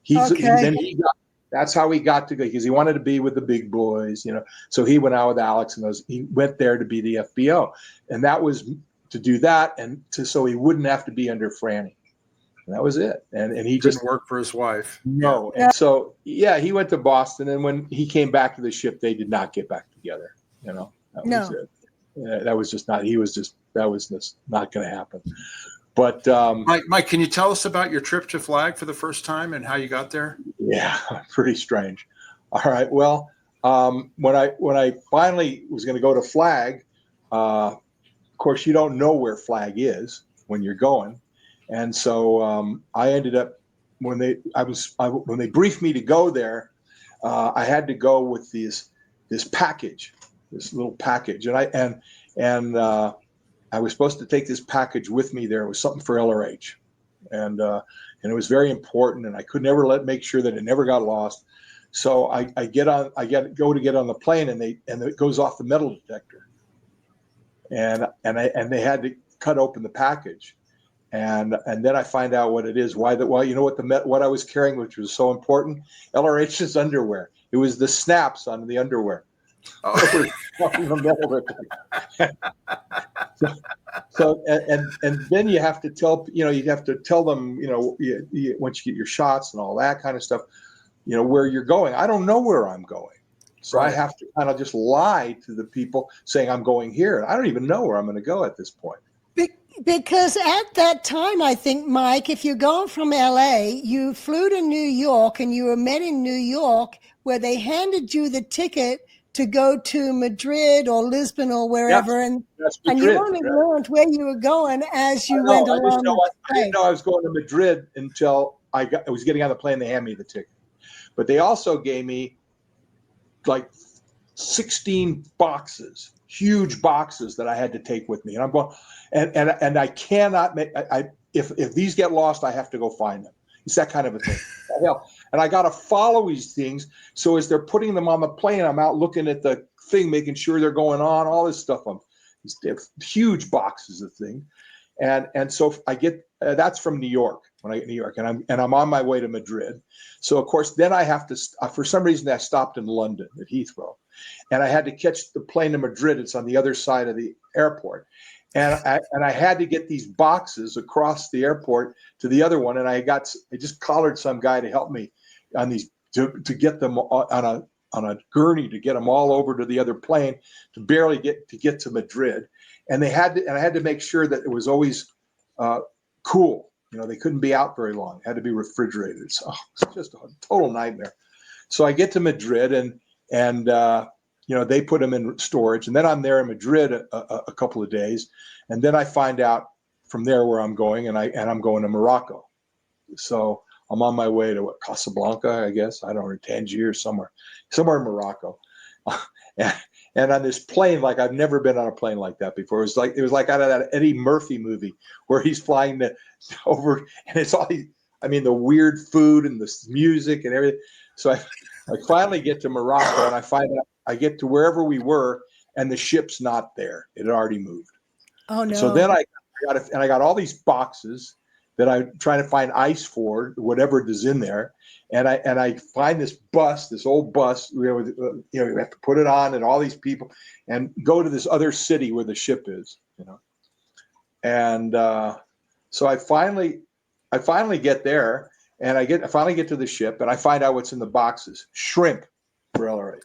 That's how he got to go, because he wanted to be with the big boys, So he went out with Alex and he went there to be the FBO. And that was to do that so he wouldn't have to be under Franny. And that was it. And he didn't work for his wife. No. Yeah. And so, he went to Boston. And when he came back to the ship, they did not get back together. Was it. That was just not, that was just not going to happen. But Mike, can you tell us about your trip to Flag for the first time and how you got there? Yeah, pretty strange. All right. Well, when I finally was going to go to Flag, of course, you don't know where Flag is when you're going. And so I ended up when they briefed me to go there, I had to go with this package, this little package, and I was supposed to take this package with me there. It was something for LRH, and it was very important, and I could never make sure that it never got lost. So I get on the plane, and it goes off the metal detector, and they had to cut open the package. And then I find out what it is. What I was carrying, which was so important, LRH's underwear. It was the snaps on the underwear. Oh. In the middle of it. So and then you have to tell them, once you get your shots and all that kind of stuff, where you're going. I don't know where I'm going. So Right. I have to kind of just lie to the people saying I'm going here. I don't even know where I'm going to go at this point. Because at that time, I think, Mike, if you're going from LA, you flew to New York and you were met in New York where they handed you the ticket to go to Madrid or Lisbon or wherever. Yes, and that's and you Madrid. only learned where you were going as you went along I didn't know I was going to Madrid until I was getting on the plane. They handed me the ticket. But they also gave me like 16 boxes, huge boxes that I had to take with me. And I'm going, and I cannot make, if these get lost, I have to go find them. It's that kind of a thing. Hell, and I got to follow these things. So as they're putting them on the plane, I'm out looking at the thing, making sure they're going on, all this stuff. These huge boxes of things. And so I get, that's from New York, when I get to New York, and I'm on my way to Madrid. So of course, then I have to, for some reason I stopped in London at Heathrow, and I had to catch the plane to Madrid. It's on the other side of the airport. And I had to get these boxes across the airport to the other one. And I just collared some guy to help me on these, to get them on a gurney, to get them all over to the other plane, to barely get to Madrid. And I had to make sure that it was always cool. They couldn't be out very long. It had to be refrigerated. So it's just a total nightmare. So I get to Madrid and they put them in storage. And then I'm there in Madrid a couple of days. And then I find out from there where I'm going, and I'm going to Morocco. So I'm on my way to Casablanca, I guess. I don't know, Tangier or somewhere in Morocco. And on this plane, like I've never been on a plane like that before. It was like out of that Eddie Murphy movie where he's flying over, and it's all the weird food and the music and everything. So I finally get to Morocco, and I find out I get to wherever we were, and the ship's not there. It had already moved. Oh no! So then I got all these boxes that I'm trying to find ice for, whatever is in there. And I find this old bus, we have to put it on, and all these people, and go to this other city where the ship is, And so I finally get there, and I finally get to the ship, and I find out what's in the boxes: shrimp for LRA.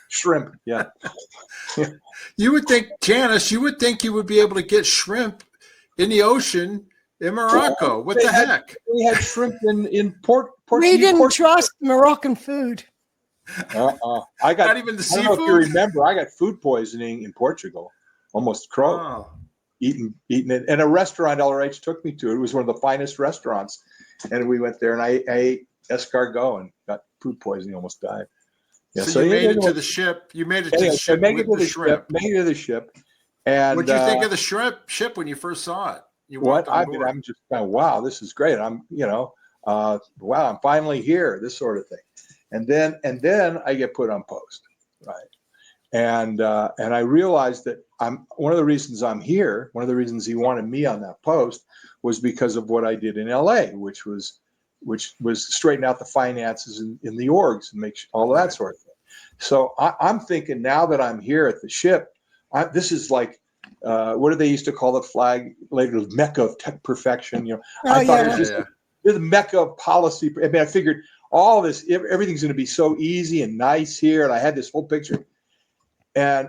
Shrimp. Yeah. You would think, Janice, you would be able to get shrimp in the ocean in Morocco. What the heck? We had shrimp in Port. We didn't trust Moroccan food. I got not even the seafood. I don't know if you remember, I got food poisoning in Portugal, almost croaked, eating it. And a restaurant LRH took me to. It was one of the finest restaurants, and we went there, and I ate escargot and got food poisoning, almost died. Yeah, so you made it to the ship. You made it to the ship with the shrimp. Made it to the ship. And what did you think of the ship when you first saw it? I'm just kind wow, this is great. I'm wow, I'm finally here, this sort of thing. And then I get put on post, right? And I realized that one of the reasons I'm here, one of the reasons he wanted me on that post was because of what I did in LA, which was straighten out the finances in the orgs and make all of that sort of thing. So I'm thinking, now that I'm here at the ship, this is like, what do they used to call the flag later? Mecca of tech perfection. I thought it was the Mecca of policy. I mean, I figured all this, everything's going to be so easy and nice here, and I had this whole picture, and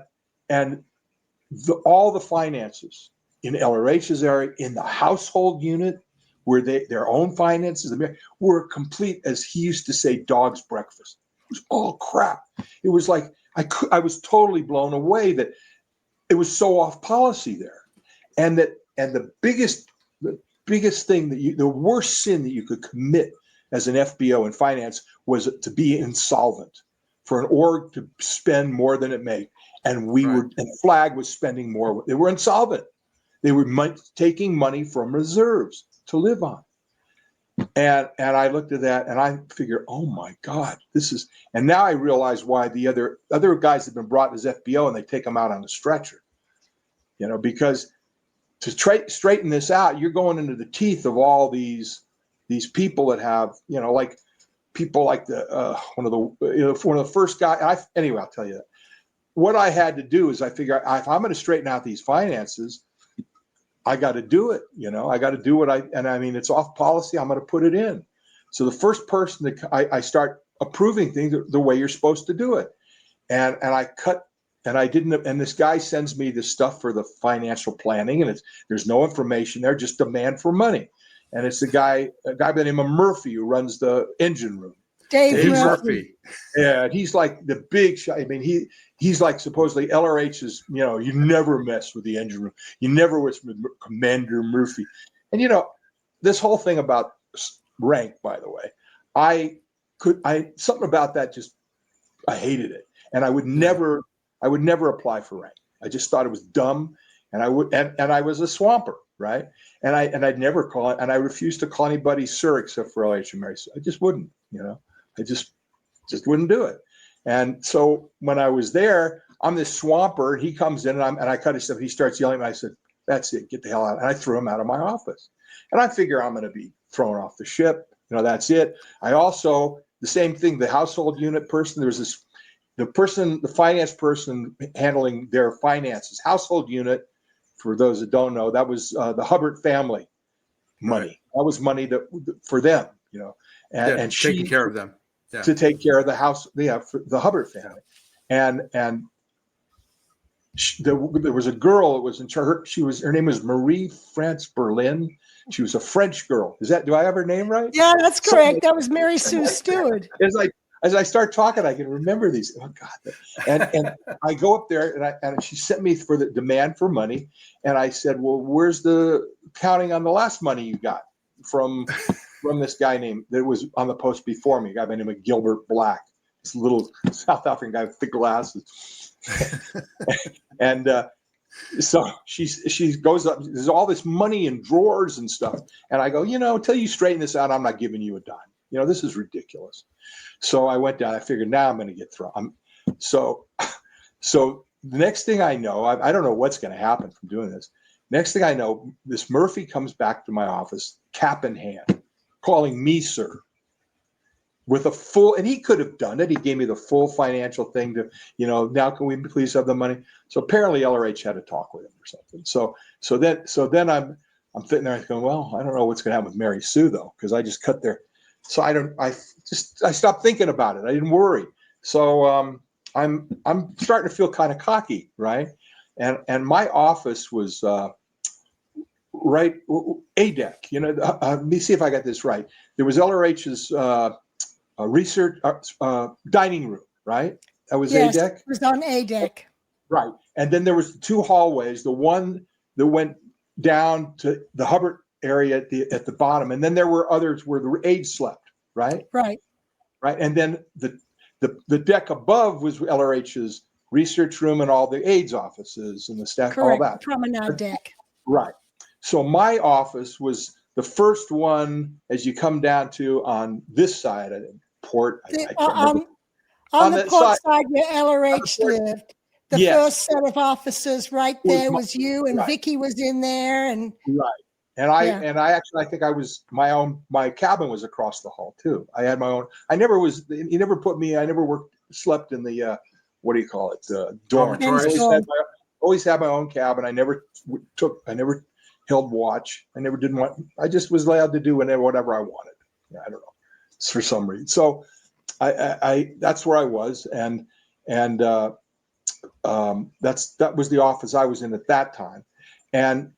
all the finances in LRH's area, in the household unit, where their own finances were complete, as he used to say, dog's breakfast. It was all crap. It was like I was totally blown away that it was so off policy there, and the biggest thing the worst sin that you could commit as an FBO in finance was to be insolvent, for an org to spend more than it made, and and Flag was spending more. They were insolvent. They were taking money from reserves to live on. And I looked at that and I figured, oh my God, and now I realize why the other guys have been brought as FBO and they take them out on a stretcher, because to straighten this out, you're going into the teeth of all these people that have, like people like one of the first guy. Anyway, I'll tell you that. What I had to do is I figure if I'm going to straighten out these finances, I got to do it. I got to do what I mean, it's off policy. I'm going to put it in. So the first person that I start approving things the way you're supposed to do it. And I cut, and I didn't, and this guy sends me this stuff for the financial planning, and there's no information there, just demand for money. And it's a guy by the name of Murphy who runs the engine room. Dave Murphy. Yeah, and he's like the big shot. I mean, he's like supposedly LRH's, you never mess with the engine room. You never mess with Commander Murphy. And this whole thing about rank, by the way, something about that I hated it. And I would never apply for rank. I just thought it was dumb. And I was a swamper, right? And I'd never call it, and I refused to call anybody sir except for LH and Mary Sue. I just wouldn't, I just wouldn't do it. And so when I was there, I'm this swamper. He comes in and I cut his stuff. He starts yelling at me. I said, "That's it, get the hell out!" And I threw him out of my office. And I figure I'm going to be thrown off the ship. That's it. I also the same thing. The household unit person. There was the finance person handling their finances. Household unit. For those that don't know, that was the Hubbard family money. Right. That was money for them, and she taking care of them. Yeah. To take care of the house, for the Hubbard family, and there was a girl that was in charge. Her name was Marie France Berlin. She was a French girl. Do I have her name right? Yeah, that's correct. That was Mary Sue Stewart. It's like as I start talking, I can remember these. Oh God! And I go up there and she sent me for the demand for money, and I said, "Well, where's the counting on the last money you got from this guy that was on the post before me, a guy by the name of Gilbert Black, this little South African guy with thick glasses." And so she goes up. There's all this money in drawers and stuff, and I go, until you straighten this out, I'm not giving you a dime. This is ridiculous. So I went down. I figured now I'm going to get thrown. So the next thing I know, I don't know what's going to happen from doing this. Next thing I know, this Murphy comes back to my office, cap in hand, calling me sir, with a full. And he could have done it. He gave me the full financial thing to, now can we please have the money? So apparently LRH had a talk with him or something. So then I'm sitting there going, well, I don't know what's going to happen with Mary Sue though, because I just cut their. So I stopped thinking about it. I didn't worry. So I'm starting to feel kind of cocky, right? And my office was right A deck. Let me see if I got this right. There was LRH's research dining room, right? That was yes, A deck. It was on A deck. Right, and then there was the two hallways. The one that went down to the Hubbard area at the bottom, and then there were others where the aides slept, right, and then the deck above was LRH's research room and all the aides offices and the staff. Correct. All that Promenade deck, right. So my office was the first one as you come down to on this side of the port. on the port side where LRH lived. The first set of officers right there was you, and Vicky was in there, and right. And I think I was my cabin was across the hall too. I had my own. I never slept in the what do you call it? Dorm. Always had my own cabin. I never held watch. I just was allowed to do whatever I wanted. I don't know, for some reason. So I that's where I was, and that was the office I was in at that time. And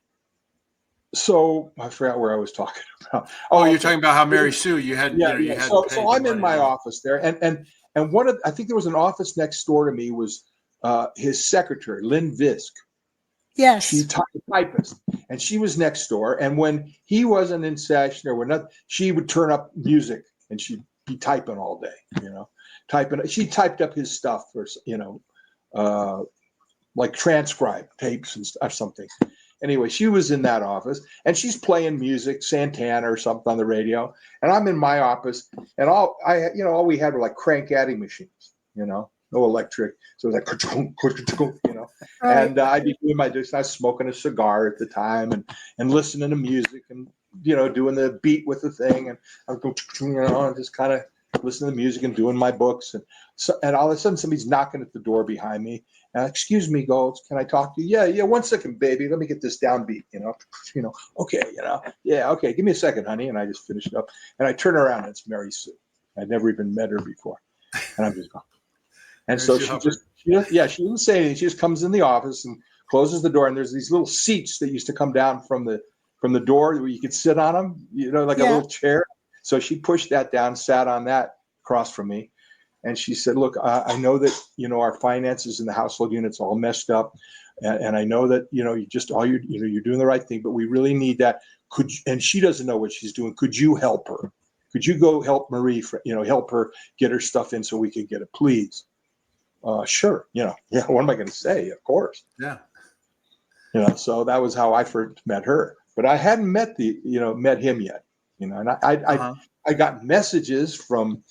so I forgot where I was talking about. Oh, you're talking about how Mary Sue, you had. So I'm in my office there, and I think there was an office next door to me was his secretary, Lynn Visk. Yes. She's a typist, and she was next door. And when he wasn't in session or when she would turn up music and she'd be typing all day, typing. She typed up his stuff or, like transcribe tapes and stuff, something. Anyway, she was in that office and she's playing music, Santana or something on the radio. And I'm in my office and all we had were like crank adding machines, no electric. So it was like, and I'd be doing I was smoking a cigar at the time and listening to music and, doing the beat with the thing. And I would go, just kind of listening to music and doing my books. And all of a sudden somebody's knocking at the door behind me. And excuse me, Golds, can I talk to you? Yeah, 1 second, baby. Let me get this downbeat, okay, yeah, okay, give me a second, honey. And I just finished it up. And I turn around and it's Mary Sue. I'd never even met her before. And I'm just going. And so she didn't say anything. She just comes in the office and closes the door. And there's these little seats that used to come down from the door where you could sit on them, like a little chair. So she pushed that down, sat on that across from me. And she said, look, I know that, our finances in the household unit's all messed up. And I know that, you just all you're doing the right thing, but we really need that. And she doesn't know what she's doing. Could you help her? Could you go help Marie, help her get her stuff in so we could get it, please? Sure. What am I going to say? Of course. Yeah. So that was how I first met her, but I hadn't met him yet, and I got messages from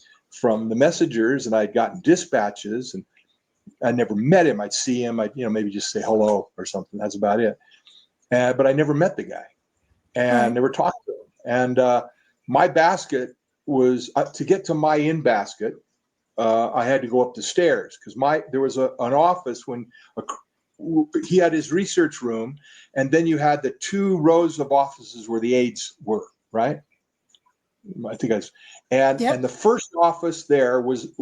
the messengers, and I'd gotten dispatches, and I never met him. I'd see him. I'd, maybe just say hello or something. That's about it. But I never met the guy, and never talked to him. And my basket was to get to my in basket. I had to go up the stairs because there was an office when he had his research room, and then you had the 2 rows of offices where the aides were, right? I think and the first office there was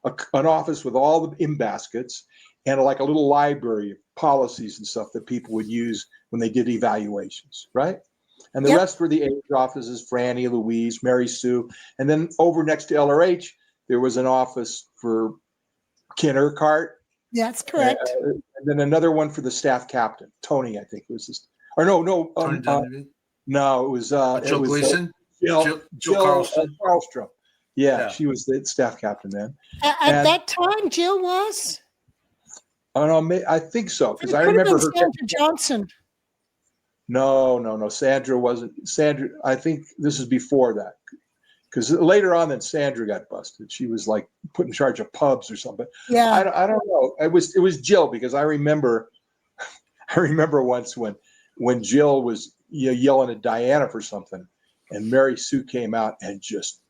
an office with all the in baskets and like a little library of policies and stuff that people would use when they did evaluations, right? And the rest were the age offices, Franny, Louise, Mary Sue. And then over next to LRH, there was an office for Ken Urquhart. That's correct. And then another one for the staff captain, Tony, I think it was this. Or no, it was Jill Gleason. Jill Carlstrom. Yeah, she was the staff captain then. At that time, Jill was? Oh, no, I think so, because I remember her. Sandra Johnson. No. Sandra wasn't. Sandra, I think this is before that, because later on, then Sandra got busted. She was like put in charge of pubs or something. Yeah, I don't know. It was Jill, because I remember once when Jill was yelling at Diana for something, and Mary Sue came out and just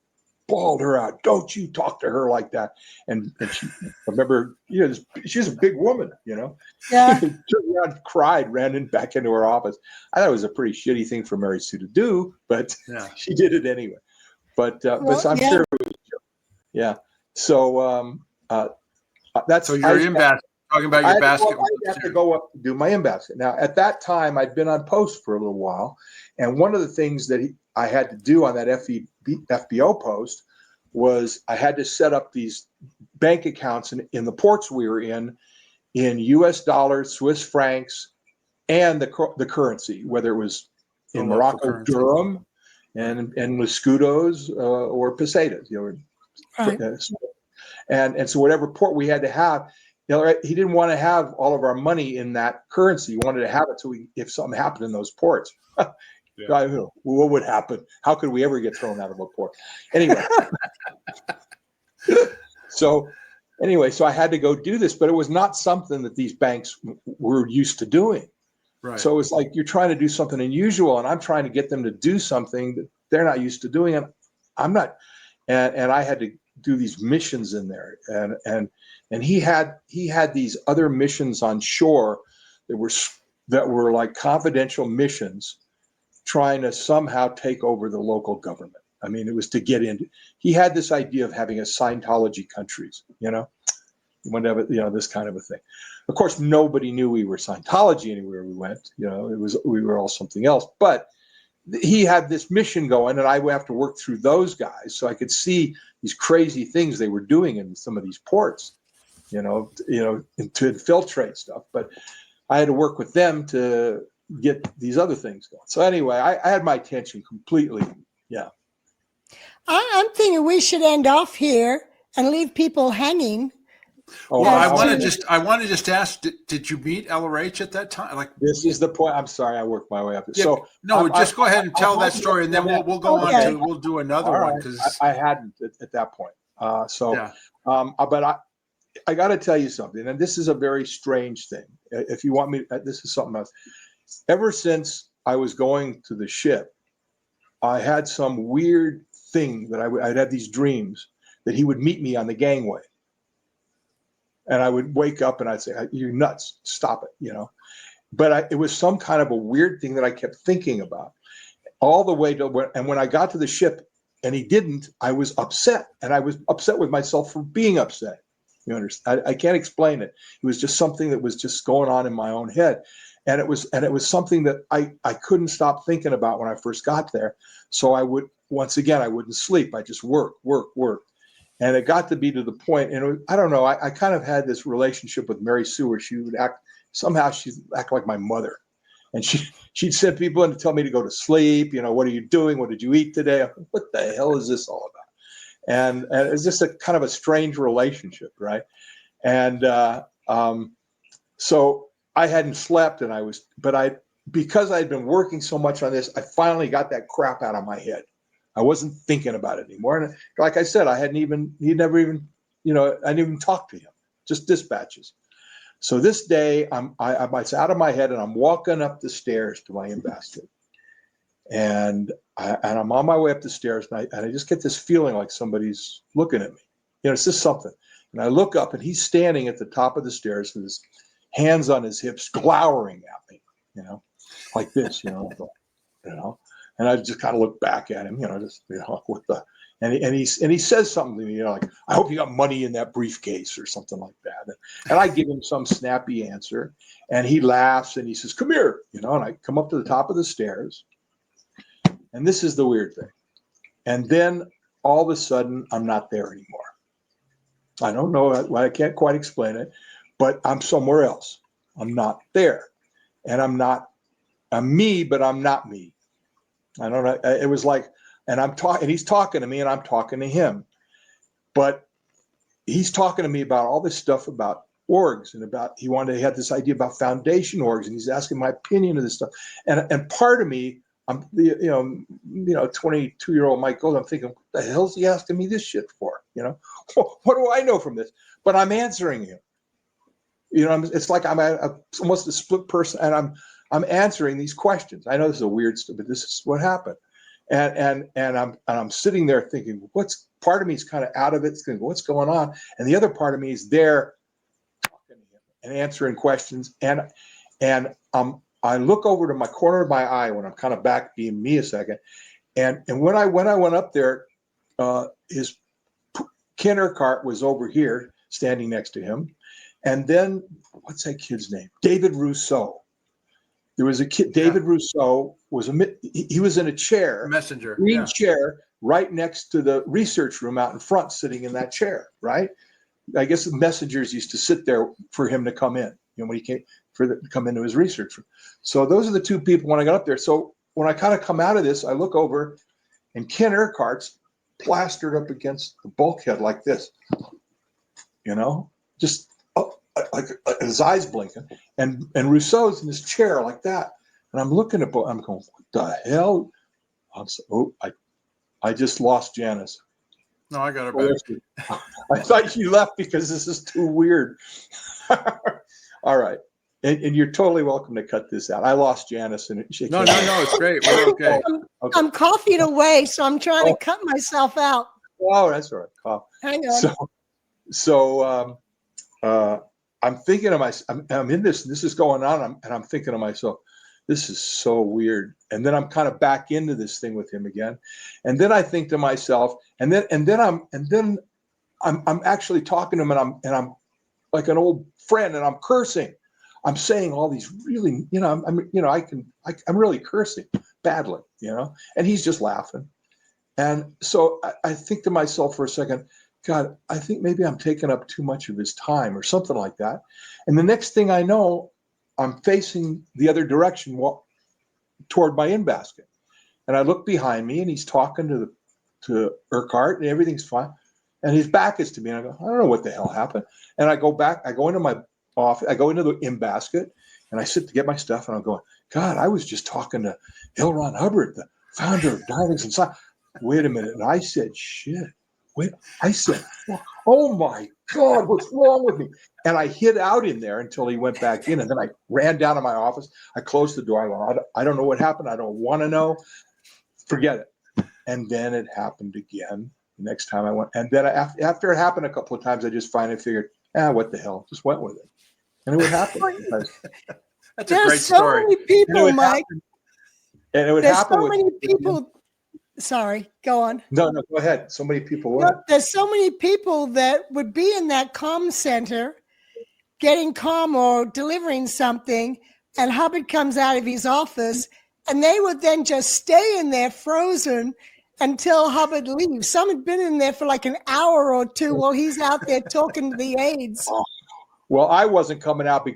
bawled her out. Don't you talk to her like that. And she, I remember, she's a big woman, Yeah. She turned around, cried, ran back into her office. I thought it was a pretty shitty thing for Mary Sue to do, but she did it anyway. But I'm sure it was, yeah. So that's. So you're in basket. Talking about your basket. I have to go up to do my in basket. Now, at that time, I'd been on post for a little while. And one of the things that I had to do on that FBO post was I had to set up these bank accounts in the ports we were in US dollars, Swiss francs, and the currency, whether it was in Morocco, dirham, and Luscudos or pesetas. And so whatever port we had to have, he didn't want to have all of our money in that currency. He wanted to have it so if something happened in those ports. What would happen? How could we ever get thrown out of a port? Anyway, so I had to go do this, but it was not something that these banks were used to doing. Right. So it's like you're trying to do something unusual, and I'm trying to get them to do something that they're not used to doing, and I'm not. And I had to do these missions in there, and he had these other missions on shore that were like confidential missions, trying to somehow take over the local government. I mean, it was to get in. He had this idea of having a Scientology countries, whenever, this kind of a thing. Of course, nobody knew we were Scientology anywhere we went. We were all something else. But he had this mission going, and I would have to work through those guys so I could see these crazy things they were doing in some of these ports, to infiltrate stuff. But I had to work with them to get these other things going. So anyway, I had my attention completely. Yeah. I'm thinking we should end off here and leave people hanging. Oh, well, I want to just ask, did you meet LRH at that time? Like, this is the point. I'm sorry, I worked my way up. Yeah, so no, just go ahead and tell that story, and then we'll go on to we'll do another one, because I hadn't at that point. But I got to tell you something, and this is a very strange thing. If you want me, this is something else. Ever since I was going to the ship, I had some weird thing that I'd have these dreams, that he would meet me on the gangway. And I would wake up and I'd say, "You're nuts, stop it," you know. But it was some kind of a weird thing that I kept thinking about all the way to and when I got to the ship and he didn't, I was upset, and I was upset with myself for being upset. You understand? I can't explain it. It was just something that was just going on in my own head. And it was something that I couldn't stop thinking about when I first got there. So I wouldn't sleep. I just work. And it got to be to the point, and I don't know, I kind of had this relationship with Mary Sue where she'd act like my mother. And she'd send people in to tell me to go to sleep. You know, what are you doing? What did you eat today? I'm like, what the hell is this all about? And it's just a kind of a strange relationship, right? And so I hadn't slept, because I'd been working so much on this, I finally got that crap out of my head. I wasn't thinking about it anymore. And like I said, I didn't even talk to him, just dispatches. So this day, it's out of my head, and I'm walking up the stairs to my in-basket. And I'm on my way up the stairs, and I just get this feeling like somebody's looking at me. You know, it's just something. And I look up, and he's standing at the top of the stairs with his hands on his hips, glowering at me, you know, like this, you know. And I just kind of look back at him, you know, just, you know, and he says something to me, you know, like, "I hope you got money in that briefcase," or something like that. And I give him some snappy answer, and he laughs and he says, "Come here," you know, and I come up to the top of the stairs. And this is the weird thing. And then all of a sudden, I'm not there anymore. I don't know, I can't quite explain it, but I'm somewhere else. I'm not there. And I'm me, but I'm not me. I don't know. It was like, and he's talking to me, and I'm talking to him. But he's talking to me about all this stuff about orgs, and he had this idea about foundation orgs, and he's asking my opinion of this stuff. And part of me, I'm 22-year-old Mike Gold, I'm thinking, what the hell is he asking me this shit for? You know, what do I know from this? But I'm answering him. You know, it's like I'm almost a split person, and I'm answering these questions. I know this is a weird stuff, but this is what happened. And I'm sitting there thinking, part of me is kind of out of it, thinking, what's going on? And the other part of me is there talking to him and answering questions. And I look over to my corner of my eye when I'm kind of back being me a second. And when I went up there, his Ken Urquhart was over here standing next to him. And then, what's that kid's name? David Rousseau. There was a kid, David Rousseau, he was in a chair, green chair, right next to the research room out in front, sitting in that chair, right? I guess the messengers used to sit there for him to come in, you know, when he came to come into his research room. So those are the two people when I got up there. So when I kind of come out of this, I look over, and Ken Urquhart's plastered up against the bulkhead like this, you know, just like his eyes blinking, and Rousseau's in his chair like that, and I'm looking at both. I'm going, what the hell? I just lost Janice. No, I got her back. I thought she left because this is too weird. All right, and you're totally welcome to cut this out. I lost Janice, and she no, it's great. We're okay. I'm coffeeing away, so I'm trying to cut myself out. Oh, that's all right. Cough. Hang on. So I'm thinking to myself, I'm in this is going on, and I'm thinking to myself, this is so weird. And then I'm kind of back into this thing with him again. And then I think to myself, and then I'm actually talking to him, and I'm like an old friend, and I'm cursing. I'm saying all these really, you know, I'm really cursing badly, you know, and he's just laughing. And so I think to myself for a second, God, I think maybe I'm taking up too much of his time or something like that. And the next thing I know, I'm facing the other direction toward my in-basket. And I look behind me, and he's talking to Urquhart, and everything's fine. And his back is to me. And I go, I don't know what the hell happened. And I go back, I go into my office, I go into the in-basket, and I sit to get my stuff, and I'm going, God, I was just talking to L. Ron Hubbard, the founder of Divings and Science. Wait a minute. And I said, shit. I said, oh my God, what's wrong with me? And I hid out in there until he went back in. And then I ran down to my office. I closed the door. I don't know what happened. I don't want to know. Forget it. And then it happened again. the next time I went. And then after it happened a couple of times, I just finally figured, what the hell, just went with it. And it would happen. That's a great so story. many people, Mike. And it would There's happen. so many people. Sorry, go on. No, go ahead. So many people. No, there's so many people that would be in that comm center getting comm or delivering something, and Hubbard comes out of his office, and they would then just stay in there frozen until Hubbard leaves. Some had been in there for like an hour or two while he's out there talking to the aides. Well, I wasn't coming out because